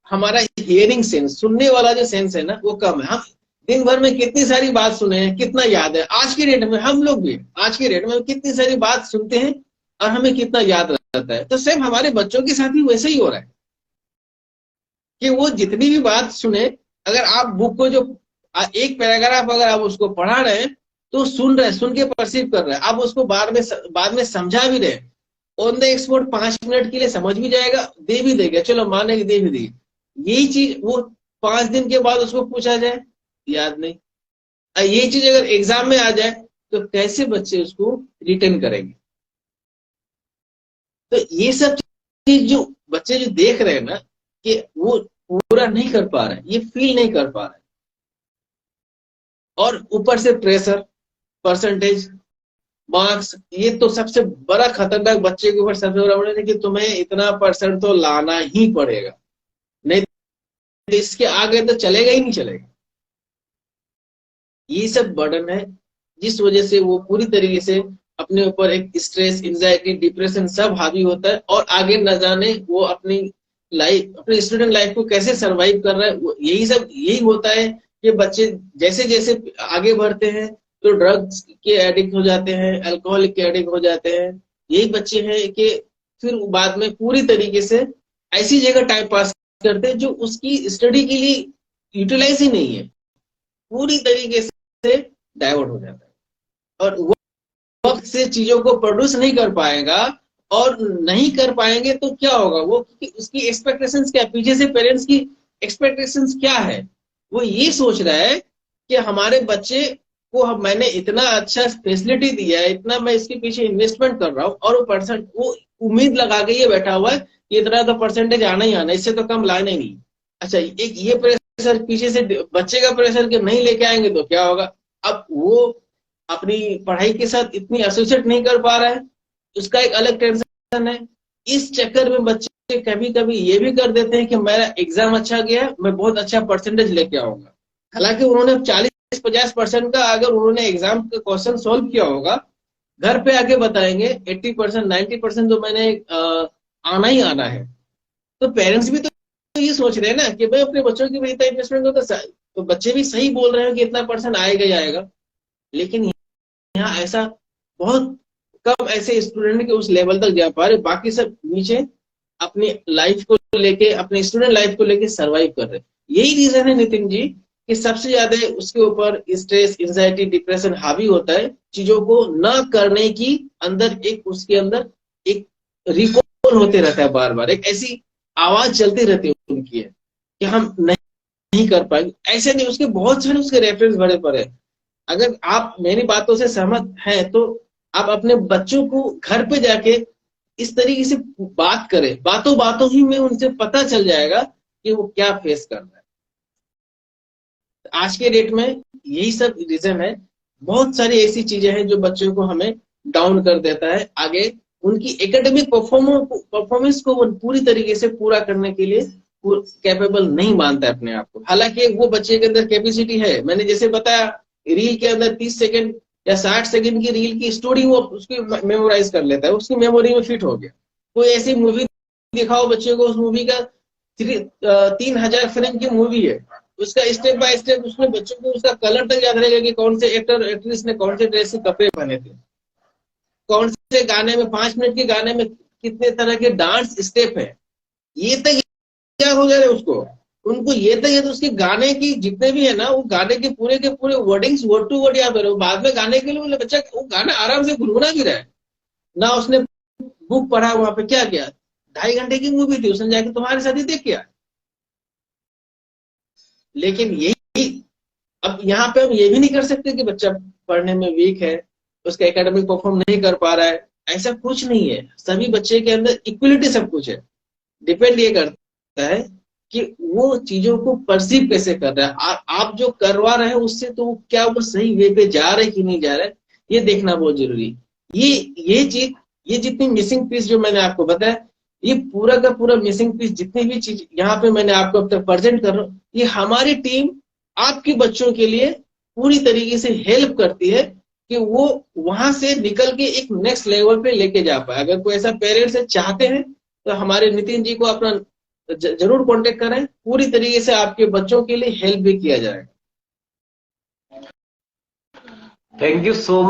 हमारा हियरिंग सेंस, सुनने वाला जो सेंस है ना, वो कम है। हम दिन भर में कितनी सारी बात सुने हैं, कितना याद है? आज के डेट में हम लोग भी आज के डेट में कितनी सारी बात सुनते हैं और हमें कितना याद रहता है। तो सेम हमारे बच्चों के साथ भी वैसे ही हो रहा है कि वो जितनी भी बात सुने, अगर आप बुक को जो एक पैराग्राफ अगर आप उसको पढ़ा रहे हैं तो सुन रहे, सुन के परसीव कर रहे हैं, आप उसको बाद में समझा भी रहे, ऑन द एक्सपोर्ट 5 मिनट के लिए समझ भी जाएगा, दे भी देगा, चलो माने कि दे भी देगी। यही चीज वो 5 दिन के बाद उसको पूछा जाए, याद नहीं। यही चीज अगर एग्जाम में आ जाए तो कैसे बच्चे उसको रिटेन करेंगे? तो ये सब चीज जो बच्चे जो देख रहे हैं ना कि वो पूरा नहीं कर पा रहे, ये फील नहीं कर पा रहे, और ऊपर से प्रेशर, परसेंटेज, मार्क्स, ये तो सबसे बड़ा खतरनाक बच्चे के ऊपर सबसे बड़ा है कि तुम्हें इतना परसेंट तो लाना ही पड़ेगा, नहीं तो इसके आगे तो चलेगा ही नहीं चलेगा। ये सब बर्डन है जिस वजह से वो पूरी तरीके से अपने ऊपर एक स्ट्रेस, एंजाइटी, डिप्रेशन सब हावी होता है, और आगे न जाने वो अपनी लाइफ, अपने स्टूडेंट लाइफ को कैसे सरवाइव कर रहा है, यही होता है कि बच्चे जैसे जैसे आगे बढ़ते हैं तो ड्रग्स के एडिक्ट हो जाते हैं, अल्कोहल के एडिक्ट हो जाते हैं। यही बच्चे हैं कि फिर बाद में पूरी तरीके से ऐसी जगह टाइम पास करते हैं जो उसकी स्टडी के लिए यूटिलाइज ही नहीं है, पूरी तरीके से डाइवर्ट हो जाता है और वो वक्त से चीजों को प्रोड्यूस नहीं कर पाएगा। और नहीं कर पाएंगे तो क्या होगा, वो उसकी एक्सपेक्टेशंस क्या, पीछे से पेरेंट्स की एक्सपेक्टेशंस क्या है। वो ये सोच रहा है कि हमारे बच्चे को मैंने इतना अच्छा फैसिलिटी दिया है, इतना मैं इसके पीछे इन्वेस्टमेंट कर रहा हूँ, और वो उम्मीद लगा के ये बैठा हुआ है कि इतना तो परसेंटेज आना ही आना, इससे तो कम लाना ही नहीं। अच्छा, एक ये प्रेशर पीछे से बच्चे का प्रेशर कि नहीं लेके आएंगे तो क्या होगा। अब वो अपनी पढ़ाई के साथ इतनी एसोसिएट नहीं कर पा रहा है, उसका एक अलग टेंशन है। इस चक्कर में बच्चे कभी कभी ये भी कर देते हैं कि मेरा एग्जाम अच्छा गया, मैं बहुत अच्छा परसेंटेज लेके आऊंगा। हालांकि उन्होंने 40-50% का अगर उन्होंने एग्जाम का क्वेश्चन सोल्व किया होगा, घर पे आके बताएंगे 80% 90% तो मैंने आना ही आना है। तो पेरेंट्स भी तो ये सोच रहे हैं ना कि भाई अपने बच्चों की भी इतना इन्वेस्टमेंट होता, तो बच्चे भी सही बोल रहे हैं कि इतना परसेंट आएगा ही आएगा। लेकिन यहाँ ऐसा बहुत कम ऐसे स्टूडेंट के उस लेवल तक जा पा रहे, बाकी सब नीचे अपनी लाइफ को लेके, अपने स्टूडेंट लाइफ को लेके सरवाइव कर रहे। यही रीजन है नितिन जी कि सबसे ज्यादा उसके ऊपर स्ट्रेस, एंजाइटी, डिप्रेशन हावी होता है, चीजों को न करने की अंदर एक उसके अंदर एक रिकॉल होते रहता है, बार बार एक ऐसी आवाज चलती रहती है उनकी है कि हम नहीं कर पाएंगे। ऐसे नहीं, उसके बहुत सारे उसके रेफरेंस भरे पड़े हैं। अगर आप मेरी बातों से सहमत हैं तो आप अपने बच्चों को घर पे जाके इस तरीके से बात करें, बातों बातों ही में उनसे पता चल जाएगा कि वो क्या फेस कर रहा है। आज के डेट में यही सब रीजन है। बहुत सारी ऐसी चीजें हैं जो बच्चों को हमें डाउन कर देता है, आगे उनकी एकेडमिक परफॉर्मेंस को वो पूरी तरीके से पूरा करने के लिए कैपेबल नहीं मानता है अपने आप को। हालांकि वो बच्चे के अंदर कैपेसिटी है। मैंने जैसे बताया, रील के अंदर 30 सेकंड या 60 सेकंड की रील की स्टोरी वो उसकी मेमोराइज कर लेता है, उसकी मेमोरी में फिट हो गया। कोई ऐसी मूवी दिखाओ बच्चे को, उस मूवी का 3000 फिल्म की मूवी है, उसका स्टेप बाय स्टेप उसमें बच्चों को उसका कलर तक याद रहेगा कि कौन से एक्टर एक्ट्रेस ने कौन से ड्रेस के कपड़े पहने थे, कौन से गाने में 5 मिनट के गाने में कितने तरह के डांस स्टेप है। ये तक क्या हो जा रहा है उसको, उनको ये तक है तो उसके गाने की जितने भी है ना, वो गाने के पूरे वर्डिंग्स वर्ड टू वर्ड याद हो रहे हो। बाद में गाने के लिए बच्चा वो गाना आराम से गुनगुना भी रहा है ना, उसने बुक पढ़ा वहां पे क्या किया, 2.5 घंटे की मूवी थी, उसने जाके तुम्हारे साथ ही देख किया। लेकिन यही, अब यहाँ पे हम ये भी नहीं कर सकते कि बच्चा पढ़ने में वीक है, उसका एकेडमिक परफॉर्म नहीं कर पा रहा है, ऐसा कुछ नहीं है। सभी बच्चे के अंदर इक्वलिटी सब कुछ है। डिपेंड ये करता है कि वो चीजों को परसीव कैसे कर रहा है। आप जो करवा रहे हैं उससे तो क्या वो सही वे पे जा रहे कि नहीं जा रहे, ये देखना बहुत जरूरी। ये ये चीज, ये जितनी मिसिंग पीस जो मैंने आपको बताया, ये पूरा का पूरा मिसिंग पीस जितनी भी चीज यहाँ पे मैंने आपको अब तक प्रेजेंट कर रहा हूँ, ये हमारी टीम आपके बच्चों के लिए पूरी तरीके से हेल्प करती है कि वो वहां से निकल के एक नेक्स्ट लेवल पे लेके जा पाए। अगर कोई ऐसा पेरेंट्स चाहते हैं तो हमारे नितिन जी को अपना जरूर कांटेक्ट करें, पूरी तरीके से आपके बच्चों के लिए हेल्प भी किया जाएगा। Thank you so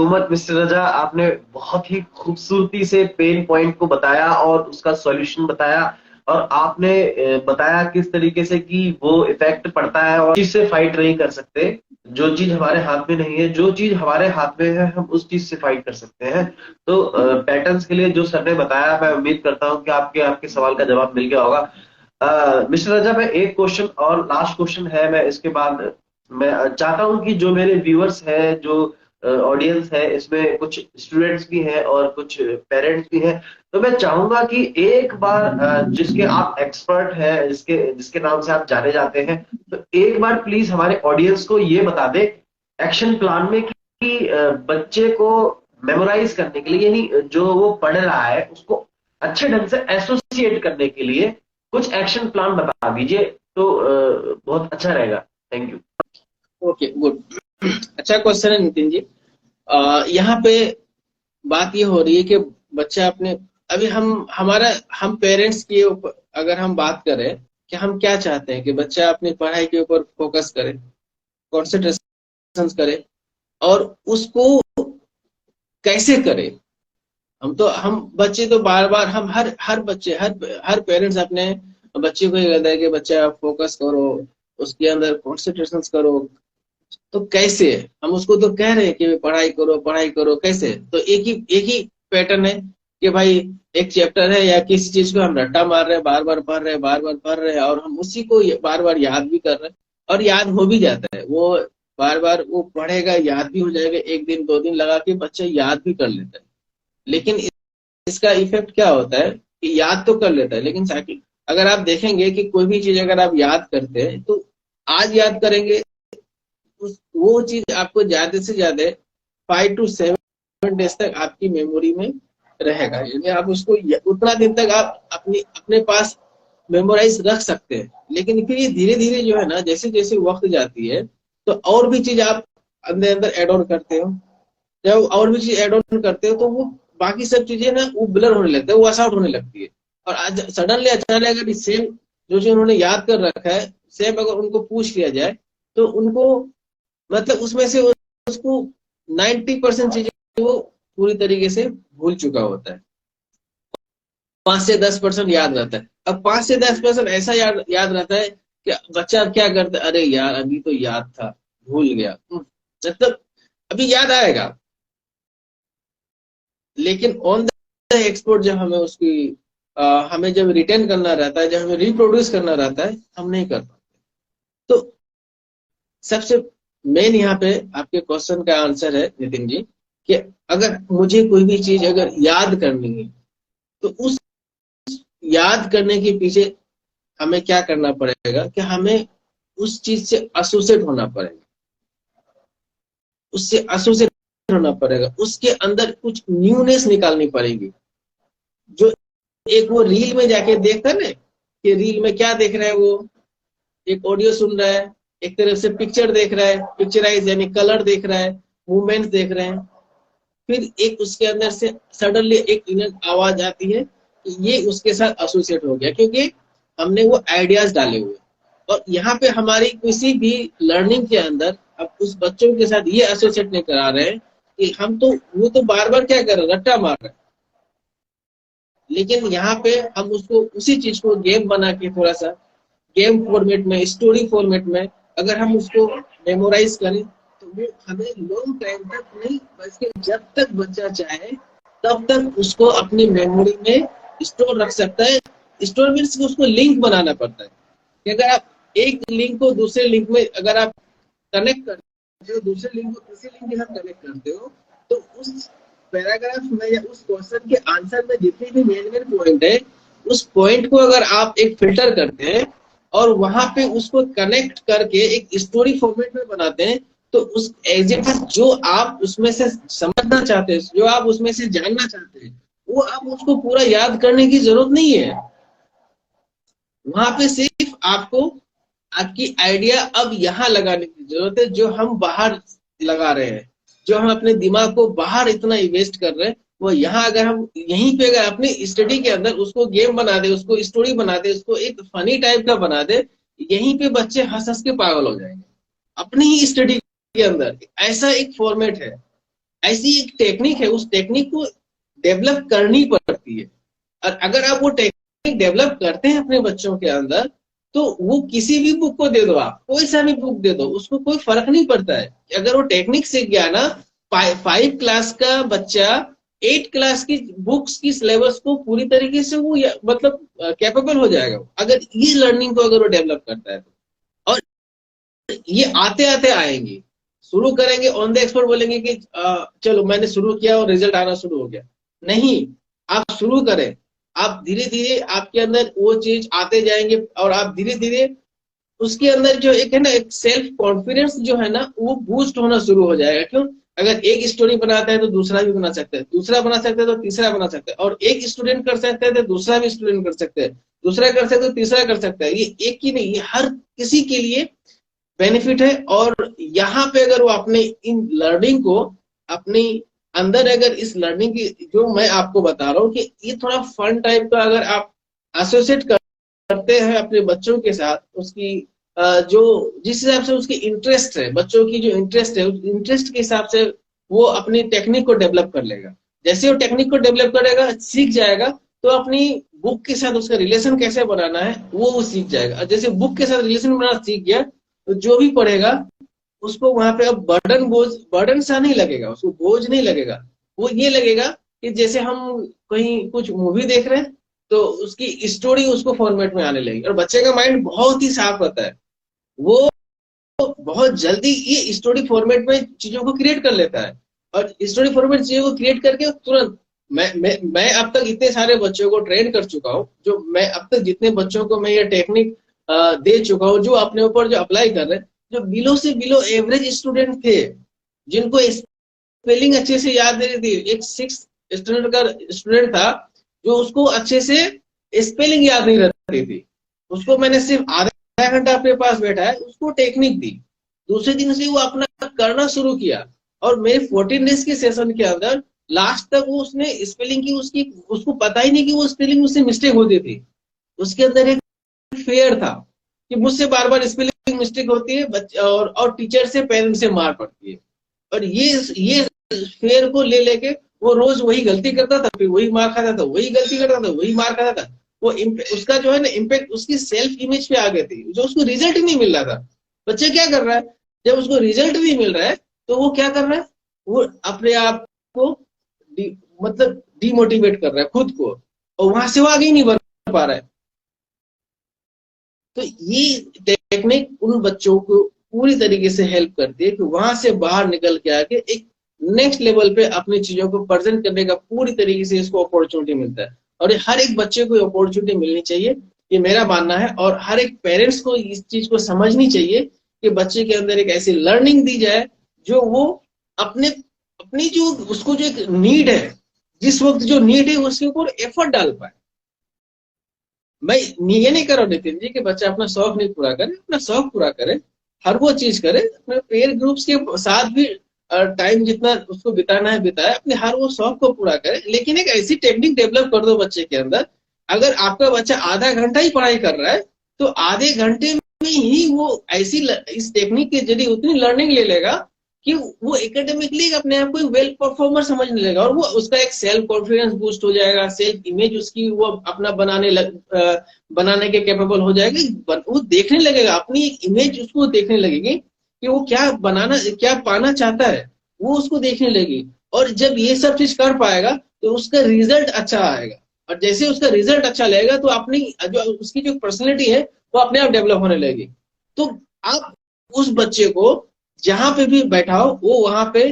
much mister Raza. आपने बहुत ही खूबसूरती से पेन पॉइंट को बताया और उसका सॉल्यूशन बताया, और आपने बताया किस तरीके से कि वो इफेक्ट पड़ता है और चीज फाइट नहीं कर सकते। जो चीज हमारे हाथ में नहीं है, जो चीज हमारे हाथ में है, हम उस चीज से फाइट कर सकते हैं। तो पैटर्न्स के लिए जो सर ने बताया, मैं उम्मीद करता हूँ कि आपके सवाल का जवाब मिल गया होगा। मिस्टर रजा, मैं एक क्वेश्चन और लास्ट क्वेश्चन है, मैं इसके बाद मैं चाहता हूं कि जो मेरे व्यूअर्स हैं, जो ऑडियंस है, इसमें कुछ स्टूडेंट्स भी हैं और कुछ पेरेंट्स भी हैं, तो मैं चाहूंगा कि एक बार जिसके आप एक्सपर्ट हैं, जिसके जिसके नाम से आप जाने जाते हैं, तो एक बार प्लीज हमारे ऑडियंस को ये बता दे एक्शन प्लान में कि बच्चे को मेमोराइज करने के लिए, यानी जो वो पढ़ रहा है उसको अच्छे ढंग से एसोसिएट करने के लिए कुछ एक्शन प्लान बता दीजिए, तो बहुत अच्छा रहेगा। Thank you. Okay, good. अच्छा क्वेश्चन है नितिन जी। यहाँ पे बात ये हो रही है कि बच्चा अपने अभी हम पेरेंट्स के ऊपर अगर हम बात करें कि हम क्या चाहते हैं कि बच्चा अपनी पढ़ाई के ऊपर फोकस करे, कॉन्सेंट्रेशन करे, और उसको कैसे करे। हम बच्चे तो बार बार हम हर बच्चे हर पेरेंट्स अपने बच्चे को ये कहता है कि बच्चा फोकस करो, उसके अंदर कॉन्सेंट्रेशन करो। तो कैसे, हम उसको तो कह रहे हैं कि पढ़ाई करो पढ़ाई करो, कैसे? तो एक ही पैटर्न है कि भाई एक चैप्टर है या किसी चीज को हम रट्टा मार रहे हैं, बार बार पढ़ रहे हैं, बार बार पढ़ रहे हैं, और हम उसी को बार बार याद भी कर रहे हैं, और याद हो भी जाता है। वो बार बार वो पढ़ेगा, याद भी हो जाएगा, एक दिन दो दिन लगा के बच्चा याद भी कर लेता है। लेकिन इसका इफेक्ट क्या होता है कि याद तो कर लेता है, लेकिन साकिब अगर आप देखेंगे कि कोई भी चीज अगर आप याद करते हैं तो आज याद करेंगे, वो चीज आपको ज्यादा से ज्यादा 5 to 7 डेज तक आपकी मेमोरी में रहेगा। यानी आप उसको उतना दिन तक आप अपने पास मेमोराइज रख सकते हैं। लेकिन फिर ये धीरे धीरे जो है ना, जैसे जैसे वक्त जाती है तो और भी चीज आप अंदर अंदर एड ऑन करते हो। जब और भी चीज एड ऑन करते हो तो वो बाकी सब चीजें ना वो ब्लर होने लगता है, वो वॉश आउट होने लगती है। और आज सडनली अचानक अगर सेम जो चीज उन्होंने याद कर रखा है, सेम अगर उनको पूछ लिया जाए तो उनको मतलब उसमें से उसको 90% चीजें वो पूरी तरीके से भूल चुका होता है। 5 से 10% याद रहता है। अब 5 से 10% ऐसा याद रहता है कि बच्चा अब क्या करता है, अरे यार अभी तो याद था, भूल गया। मतलब अभी याद आएगा, लेकिन ऑन द एक्सपोर्ट जब हमें हमें जब रिटेन करना रहता है, जब हमें रिप्रोड्यूस करना रहता है, हम नहीं कर पाते। तो सबसे मेन यहाँ पे आपके क्वेश्चन का आंसर है नितिन जी, कि अगर मुझे कोई भी चीज अगर याद करनी है तो उस याद करने के पीछे हमें क्या करना पड़ेगा कि हमें उस चीज से एसोसिएट होना पड़ेगा, उससे एसोसिएट होना पड़ेगा, उसके अंदर कुछ न्यूनेस निकालनी पड़ेगी। जो एक वो रील में जाके देखता है ना कि रील में क्या देख रहा है, वो एक ऑडियो सुन रहा है, एक तरफ से पिक्चर देख रहा है, पिक्चराइज यानी कलर देख रहा है, मूवमेंट देख रहे हैं। फिर एक उसके अंदर से सडनली एक इनर आवाज आती है कि ये उसके साथ एसोसिएट हो गया, क्योंकि हमने वो आइडियाज डाले हुए। और यहाँ पे हमारी किसी भी लर्निंग के अंदर अब उस बच्चों के साथ ये एसोसिएट नहीं करा रहे हैं कि हम तो वो तो बार बार क्या कर रहे हैं, रट्टा मार रहे हैं। लेकिन यहाँ पे हम उसको उसी चीज को गेम बना के थोड़ा सा गेम फॉर्मेट में, स्टोरी फॉर्मेट में अगर हम उसको मेमोराइज करें तो वो हमें लॉन्ग टाइम तक नहीं, बल्कि जब तक बच्चा चाहे तब तक उसको अपनी मेमोरी में स्टोर रख सकता है। स्टोर मीन्स उसको लिंक बनाना पड़ता है कि अगर आप एक लिंक को दूसरे लिंक में अगर आप कनेक्ट करते हो, दूसरे लिंक को तीसरे लिंक के साथ कनेक्ट करते हो, तो उस पैराग्राफ में या उस क्वेश्चन के आंसर में जितने भी मेन मेन पॉइंट है, उस पॉइंट को अगर आप एक फिल्टर करते हैं और वहां पे उसको कनेक्ट करके एक स्टोरी फॉर्मेट में बनाते हैं, तो उस एग्जैक्ट जो आप उसमें से समझना चाहते हैं, जो आप उसमें से जानना चाहते हैं, वो आप उसको पूरा याद करने की जरूरत नहीं है। वहां पे सिर्फ आपको आपकी आइडिया अब यहाँ लगाने की जरूरत है, जो हम बाहर लगा रहे हैं, जो हम अपने दिमाग को बाहर इतना इन्वेस्ट कर रहे हैं, वो यहाँ अगर हम यहीं पे अगर अपनी स्टडी के अंदर उसको गेम बना दे, उसको स्टोरी बना दे, उसको एक फनी टाइप का बना दे, यहीं पे बच्चे हंस हंस के पागल हो जाएंगे अपनी ही स्टडी के अंदर। ऐसा एक फॉर्मेट है, ऐसी एक टेक्निक है, उस टेक्निक को डेवलप करनी पड़ती है। और अगर आप वो टेक्निक डेवलप करते हैं अपने बच्चों के अंदर, तो वो किसी भी बुक को दे दो, आप कोई सा भी बुक दे दो, उसको कोई फर्क नहीं पड़ता है। अगर वो टेक्निक सीख गया ना, 5 क्लास का बच्चा 8 क्लास की बुक्स की सिलेबस को पूरी तरीके से वो मतलब कैपेबल हो जाएगा, अगर ये लर्निंग को अगर वो डेवलप करता है तो। और ये आते आते आएंगे, शुरू करेंगे ऑन द एक्सपर्ट, बोलेंगे कि चलो मैंने शुरू किया और रिजल्ट आना शुरू हो गया। नहीं, आप शुरू करें, आप धीरे धीरे आपके अंदर वो चीज आते जाएंगे, और आप धीरे धीरे उसके अंदर जो एक है ना, एक सेल्फ कॉन्फिडेंस जो है ना, वो बूस्ट होना शुरू हो जाएगा। क्यों? अगर एक स्टोरी बनाता है तो दूसरा भी बना सकता है, दूसरा बना सकता है तो तीसरा बना सकता है, और एक स्टूडेंट कर सकता है तो दूसरा भी स्टूडेंट कर सकता है, दूसरा कर सकता है तो तीसरा कर सकता है। ये एक ही नहीं, ये हर किसी के लिए बेनिफिट है। और यहाँ पे अगर वो अपने इन लर्निंग को अपनी अंदर अगर इस लर्निंग की, जो मैं आपको बता रहा हूँ कि ये थोड़ा फन टाइप का अगर आप एसोसिएट करते हैं अपने बच्चों के साथ, उसकी जो जिस हिसाब से उसकी इंटरेस्ट है, बच्चों की जो इंटरेस्ट है, उस इंटरेस्ट के हिसाब से वो अपनी टेक्निक को डेवलप कर लेगा। जैसे वो टेक्निक को डेवलप करेगा, सीख जाएगा, तो अपनी बुक के साथ उसका रिलेशन कैसे बनाना है वो सीख जाएगा। और जैसे बुक के साथ रिलेशन बनाना सीख गया, तो जो भी पढ़ेगा उसको वहां पे अब बर्डन सा नहीं लगेगा, उसको बोझ नहीं लगेगा। वो ये लगेगा कि जैसे हम कहीं कुछ मूवी देख रहे हैं, तो उसकी स्टोरी उसको फॉर्मेट में आने लगेगी। और बच्चे का माइंड बहुत ही साफ रहता है, वो बहुत जल्दी ये स्टोरी फॉर्मेट में चीजों को क्रिएट कर लेता है। और स्टोरी फॉर्मेट चीजों को क्रिएट करके तुरंत, मैं अब तक इतने सारे बच्चों को ट्रेन कर चुका हूँ, जो मैं अब तक जितने बच्चों को मैं ये टेक्निक दे चुका हूँ, जो अपने ऊपर जो अप्लाई कर रहे हैं, जो बिलो से बिलो एवरेज स्टूडेंट थे, जिनको स्पेलिंग अच्छे से याद नहीं थी। एक 6 स्टैंडर्ड का स्टूडेंट था, जो उसको अच्छे से स्पेलिंग याद नहीं रहती थी, उसको मैंने सिर्फ आधा घंटा अपने पास बैठा है, उसको टेक्निक दी, दूसरे दिन से वो अपना करना शुरू किया। और मेरे 14 डेज के सेशन के अंदर लास्ट तक वो उसने स्पेलिंग की, उसकी उसको पता ही नहीं कि वो स्पेलिंग उससे मिस्टेक होती थी। उसके अंदर एक फेयर था कि मुझसे बार बार स्पेलिंग मिस्टेक होती है, और टीचर से पेरेंट्स से मार पड़ती है। और ये फेयर को ले लेके वो रोज वही गलती करता था, फिर वही मार खाता था, वही गलती करता था, वही मार खाता था। वो उसका जो है ना इम्पैक्ट उसकी सेल्फ इमेज पे आ गई थी, जो उसको रिजल्ट नहीं मिल रहा था। बच्चे क्या कर रहा है, जब उसको रिजल्ट नहीं मिल रहा है, तो वो क्या कर रहा है, वो अपने आप को मतलब डिमोटिवेट कर रहा है खुद को, और वहां से वो आगे ही नहीं बढ़ पा रहा है। तो ये टेक्निक उन बच्चों को पूरी तरीके से हेल्प करती है कि वहां से बाहर निकल के आके एक नेक्स्ट लेवल पे अपनी चीजों को प्रेजेंट करने का पूरी तरीके से इसको अपॉर्चुनिटी मिलता है। और ये हर एक बच्चे को अपॉर्चुनिटी मिलनी चाहिए, ये मेरा मानना है। और हर एक पेरेंट्स को इस चीज को समझनी चाहिए कि बच्चे के अंदर एक ऐसी लर्निंग दी जाए, जो वो अपने अपनी जो उसको जो एक नीड है, जिस वक्त जो नीड है उसके ऊपर एफर्ट डाल पाए। मैं ये नहीं कर रहा हूँ नितिन जी कि बच्चा अपना शौक नहीं पूरा करे, अपना शौक पूरा करे, हर वो चीज करे, अपने पेयर ग्रुप्स के साथ भी टाइम जितना उसको बिताना है बिताए, अपने हर वो शौक को पूरा करे। लेकिन एक ऐसी टेक्निक डेवलप कर दो बच्चे के अंदर, अगर आपका बच्चा आधा घंटा ही पढ़ाई कर रहा है, तो आधे घंटे में ही वो ऐसी इस टेक्निक के जरिए उतनी लर्निंग ले लेगा कि वो एकेडमिकली अपने आप को वेल परफॉर्मर समझने लगेगा। और वो उसका एक सेल्फ कॉन्फिडेंस बूस्ट हो जाएगा, सेल्फ इमेज उसकी वो अपना बनाने के कैपेबल हो जाएगी। वो देखने लगेगा, अपनी एक इमेज उसको देखने लगेगी कि वो क्या पाना चाहता है, वो उसको देखने लगी। और जब ये सब चीज कर पाएगा, तो उसका रिजल्ट अच्छा आएगा। और जैसे उसका रिजल्ट अच्छा लगेगा, तो अपनी जो उसकी जो पर्सनैलिटी है वो अपने आप डेवलप होने लगेगी। तो आप उस बच्चे को जहां पे भी बैठाओ, वो वहां पे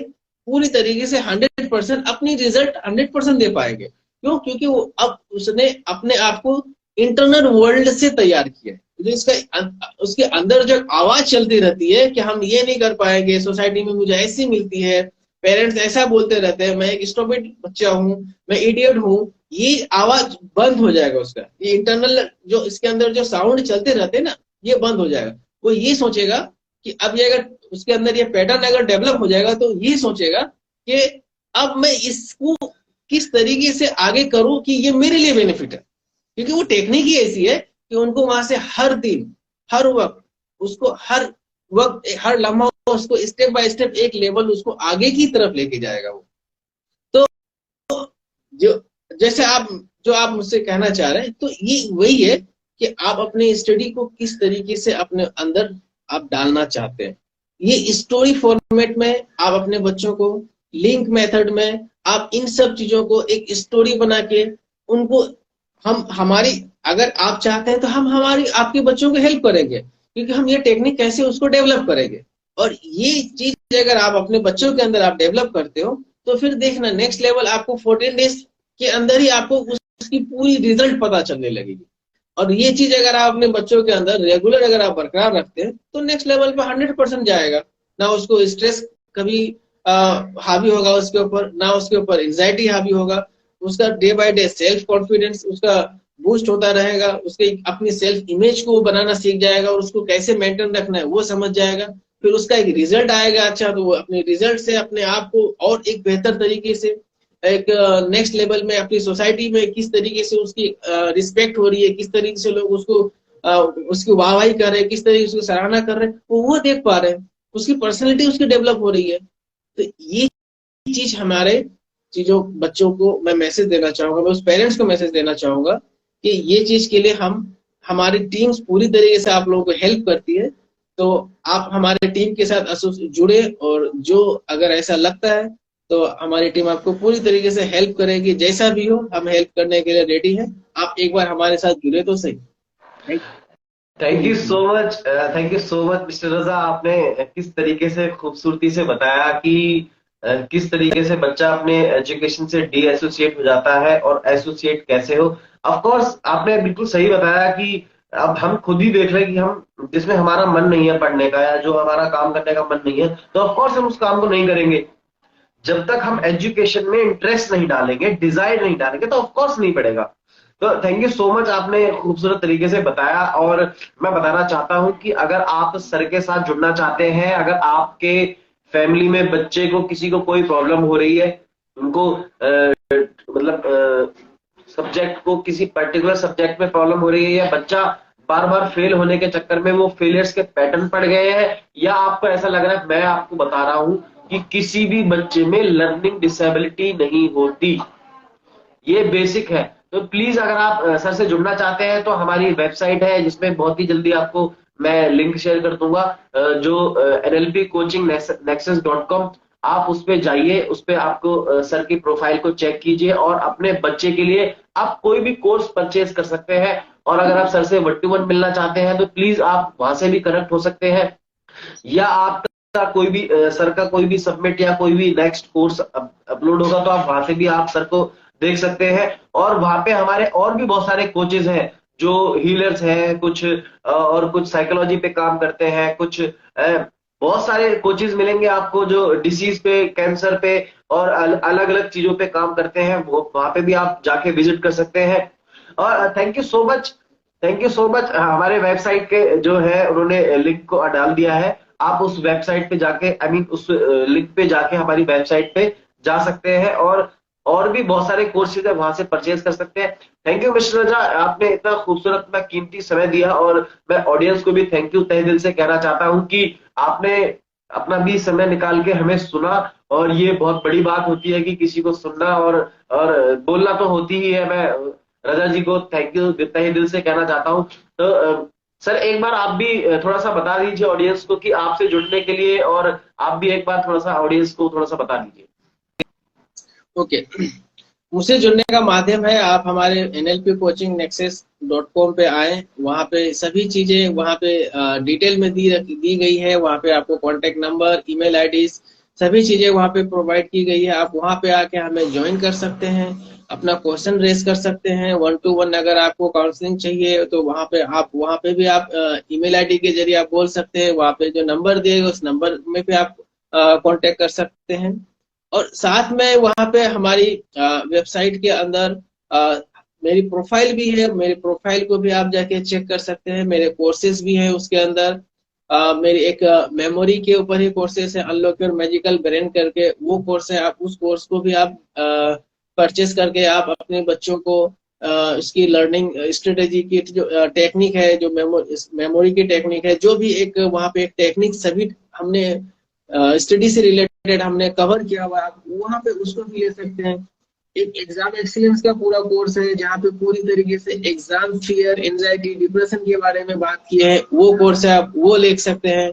पूरी तरीके से 100% अपनी रिजल्ट 100% दे पाएंगे। क्यों? क्योंकि वो अब उसने अपने आप को इंटरनल वर्ल्ड से तैयार किया है। जो इसका उसके अंदर जो आवाज चलती रहती है कि हम ये नहीं कर पाएंगे, सोसाइटी में मुझे ऐसी मिलती है, पेरेंट्स ऐसा बोलते रहते हैं, मैं एक स्टूपिड बच्चा हूँ, मैं इडियट हूँ, ये आवाज बंद हो जाएगा उसका। ये इंटरनल जो इसके अंदर जो साउंड चलते रहते हैं ना, ये बंद हो जाएगा। वो ये सोचेगा कि अब ये अगर उसके अंदर ये पैटर्न अगर डेवलप हो जाएगा, तो ये सोचेगा कि अब मैं इसको किस तरीके से आगे करूं कि ये मेरे लिए बेनिफिट है। क्योंकि वो टेक्निक ही ऐसी है कि उनको वहां से हर दिन, हर वक्त, उसको हर वक्त, हर लम्हा उसको स्टेप बाय स्टेप एक लेवल उसको आगे की तरफ लेके जाएगा वो। तो जो जैसे आप मुझसे कहना चाह रहे हैं, तो ये वही है कि आप अपने स्टडी को किस तरीके से अपने अंदर आप डालना चाहते हैं। ये स्टोरी फॉर्मेट में आप अपने बच्चों को, लिंक मेथड में आप इन सब चीजों को एक स्टोरी बना के उनको, हम हमारी अगर आप चाहते हैं तो हम हमारी आपके बच्चों को हेल्प करेंगे, क्योंकि हम ये टेक्निक कैसे उसको डेवलप करेंगे। और ये चीज अगर आप अपने बच्चों के अंदर आप डेवलप करते हो, तो फिर देखना नेक्स्ट लेवल आपको 14 डेज के अंदर ही आपको उसकी पूरी रिजल्ट पता चलने लगेगी। और ये चीज अगर आप अपने बच्चों के अंदर रेगुलर अगर आप बरकरार रखते हैं, तो नेक्स्ट लेवल पे 100% जाएगा। ना उसको स्ट्रेस कभी हावी होगा उसके ऊपर, ना उसके ऊपर एंजाइटी हावी होगा। उसका day by day self confidence उसका बूस्ट होता रहेगा, उसके अपनी सेल्फ इमेज को बनाना सीख जाएगा, और उसको कैसे मेंटेन रखना है वो समझ जाएगा। फिर उसका एक रिजल्ट आएगा अच्छा, तो वो अपने रिजल्ट से अपने आप को और एक बेहतर तरीके से एक नेक्स्ट लेवल में अपनी सोसाइटी में किस तरीके से उसकी रिस्पेक्ट हो रही है, किस तरीके से लोग उसको उसकी वाहवाही कर रहे हैं, किस तरीके से उसकी सराहना कर रहे हैं, वो देख पा रहे हैं, उसकी पर्सनैलिटी उसकी डेवलप हो रही है। तो ये चीज हमारे चीजों बच्चों को मैं मैसेज देना चाहूंगा, मैं उस पेरेंट्स को मैसेज देना चाहूंगा कि ये चीज के लिए हम हमारी टीम्स पूरी तरीके से आप लोगों को हेल्प करती है। तो आप हमारे टीम के साथ जुड़े, और जो अगर ऐसा लगता है तो हमारी टीम आपको पूरी तरीके से हेल्प करेगी, जैसा भी हो हम हेल्प करने के लिए रेडी हैं। आप एक बार हमारे साथ जुड़े तो सही। Thank thank you so much, thank you so much mister Raza. आपने किस तरीके से खूबसूरती से बताया कि किस तरीके से बच्चा अपने एजुकेशन से डी एसोसिएट हो जाता है और एसोसिएट कैसे हो। ऑफ कोर्स आपने बिल्कुल सही बताया कि अब हम खुद ही देख रहे हैं कि हम जिसमें हमारा मन नहीं है पढ़ने का, या जो हमारा काम करने का मन नहीं है, तो ऑफ कोर्स हम उस काम को नहीं करेंगे। जब तक हम एजुकेशन में इंटरेस्ट नहीं डालेंगे, डिजायर नहीं डालेंगे, तो ऑफ कोर्स नहीं पड़ेगा। तो थैंक यू सो मच, आपने खूबसूरत तरीके से बताया। और मैं बताना चाहता हूं कि अगर आप सर के साथ जुड़ना चाहते हैं, अगर आपके फैमिली में बच्चे को किसी को कोई प्रॉब्लम हो रही है, उनको मतलब सब्जेक्ट को किसी पर्टिकुलर सब्जेक्ट में प्रॉब्लम हो रही है, या बच्चा बार बार फेल होने के चक्कर में वो फेलियर्स के पैटर्न पड़ गए हैं, या आपको ऐसा लग रहा है, मैं आपको बता रहा हूं कि किसी भी बच्चे में लर्निंग डिसेबिलिटी नहीं होती, ये बेसिक है। तो प्लीज अगर आप सर से जुड़ना चाहते हैं तो हमारी वेबसाइट है जिसमें बहुत ही जल्दी आपको मैं लिंक शेयर कर दूंगा, जो NLP कोचिंग nexus.com। आप उस पे जाइए, उस पे आपको सर की प्रोफाइल को चेक कीजिए और अपने बच्चे के लिए आप कोई भी कोर्स परचेज कर सकते हैं। और अगर आप सर से 1-to-1 मिलना चाहते हैं तो प्लीज आप वहां से भी कनेक्ट हो सकते हैं, या आपका कोई भी सर का कोई भी सबमिट या कोई भी नेक्स्ट कोर्स अपलोड होगा तो आप वहां से भी आप सर को देख सकते हैं। और वहां पे हमारे और भी बहुत सारे कोचेज हैं, जो हीलर्स हैं, कुछ और कुछ साइकोलॉजी पे काम करते हैं, कुछ बहुत सारे कोचेज मिलेंगे आपको जो डिसीज पे, कैंसर पे और अलग अलग चीजों पे काम करते हैं, वो वहां पे भी आप जाके विजिट कर सकते हैं। और thank you so much, thank you so much. हमारे वेबसाइट के जो है उन्होंने लिंक को डाल दिया है, आप उस वेबसाइट पे जाके, आई मीन उस लिंक पे जाके हमारी वेबसाइट पे जा सकते हैं, और भी बहुत सारे कोर्सेज है वहां से परचेज कर सकते हैं। थैंक यू मिस्टर रजा, आपने इतना खूबसूरत अपना कीमती समय दिया, और मैं ऑडियंस को भी थैंक यू तहे दिल से कहना चाहता हूं कि आपने अपना भी समय निकाल के हमें सुना। और ये बहुत बड़ी बात होती है कि किसी को सुनना और बोलना तो होती ही है। मैं रजा जी को थैंक यू तहे दिल से कहना चाहता हूँ। तो सर एक बार आप भी थोड़ा सा बता दीजिए ऑडियंस को कि आपसे जुड़ने के लिए, और आप भी एक बार थोड़ा सा ऑडियंस को थोड़ा सा बता दीजिए। ओके, मुझसे जुड़ने का माध्यम है, आप हमारे NLP कोचिंग nexus.com पे आए, वहाँ पे सभी चीजें वहाँ पे डिटेल में दी गई है। वहाँ पे आपको कॉन्टेक्ट नंबर, ईमेल आईडी, सभी चीजें वहाँ पे प्रोवाइड की गई है। आप वहाँ पे आके हमें ज्वाइन कर सकते हैं, अपना क्वेश्चन रेज कर सकते हैं 1-to-1। अगर आपको काउंसलिंग चाहिए तो वहाँ पे भी आप ईमेल आईडी के जरिए आप बोल सकते हैं। वहाँ पे जो नंबर दिए उस नंबर में भी आप कांटेक्ट कर सकते हैं। और साथ में वहाँ पे हमारी वेबसाइट के अंदर मेरी प्रोफाइल भी है, मेरी प्रोफाइल को भी आप जाके चेक कर सकते हैं। मेरे कोर्सेज भी हैं उसके अंदर। मेरी एक मेमोरी के ऊपर ही कोर्सेज है, अनलॉक योर मैजिकल ब्रेन करके, वो कोर्स है। आप उस कोर्स को भी आप परचेस करके आप अपने बच्चों को इसकी लर्निंग स्ट्रेटेजी की जो टेक्निक है, जो मेमोरी की टेक्निक है, जो भी एक वहाँ पे एक टेक्निक सभी हमने स्टडी से रिलेटेड हमने कवर किया हुआ, आप वहाँ पे उसको भी ले सकते हैं। एक एग्जाम एक्सीलेंस का पूरा कोर्स है जहाँ पे पूरी तरीके से एग्जाम फियर, एंजाइटी, डिप्रेशन के बारे में बात की है, वो कोर्स है, आप वो ले सकते हैं।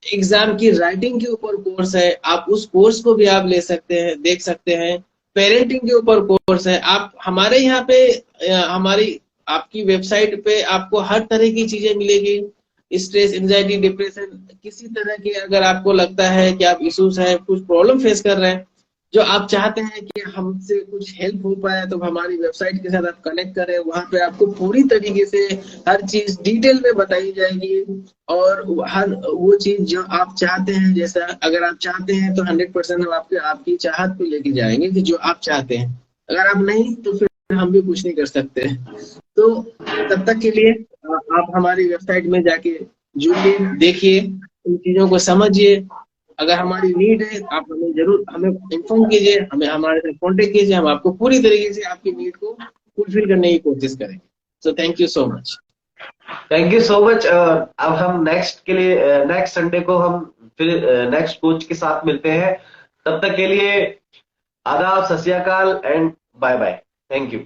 एग्जाम की राइटिंग के ऊपर कोर्स है, आप उस कोर्स को भी आप ले सकते हैं, देख सकते हैं। पेरेंटिंग के ऊपर कोर्स है। आप हमारे यहाँ पे हमारी आपकी वेबसाइट पे आपको हर तरह की चीजें मिलेगी। स्ट्रेस, एंजाइटी, डिप्रेशन, किसी तरह के अगर आपको लगता है कि आप इश्यूज है, कुछ प्रॉब्लम फेस कर रहे हैं, जो आप चाहते हैं कि हमसे कुछ हेल्प हो पाए, तो हमारी वेबसाइट के साथ आप कनेक्ट करें। वहां पे आपको पूरी तरीके से हर चीज डिटेल में बताई जाएगी, और हर वो चीज जो आप चाहते हैं, जैसा अगर आप चाहते हैं तो 100% हम आपकी चाहत पे लेके जाएंगे कि जो आप चाहते हैं। अगर आप नहीं तो फिर हम भी कुछ नहीं कर सकते। तो तब तक के लिए आप हमारी वेबसाइट में जाके जुड़िए, देखिए, इन चीजों को समझिए। अगर हमारी नीड है आप हमें जरूर हमें इन्फॉर्म कीजिए, हमें हमारे साथ कॉन्टेक्ट कीजिए, हम आपको पूरी तरीके से आपकी नीड को फुलफिल करने की कोशिश करेंगे। So thank you so much. Thank you so much. अब हम नेक्स्ट के लिए नेक्स्ट संडे को हम फिर नेक्स्ट कोच के साथ मिलते हैं। तब तक के लिए आदाब, सत श्री अकाल and bye bye. Thank you.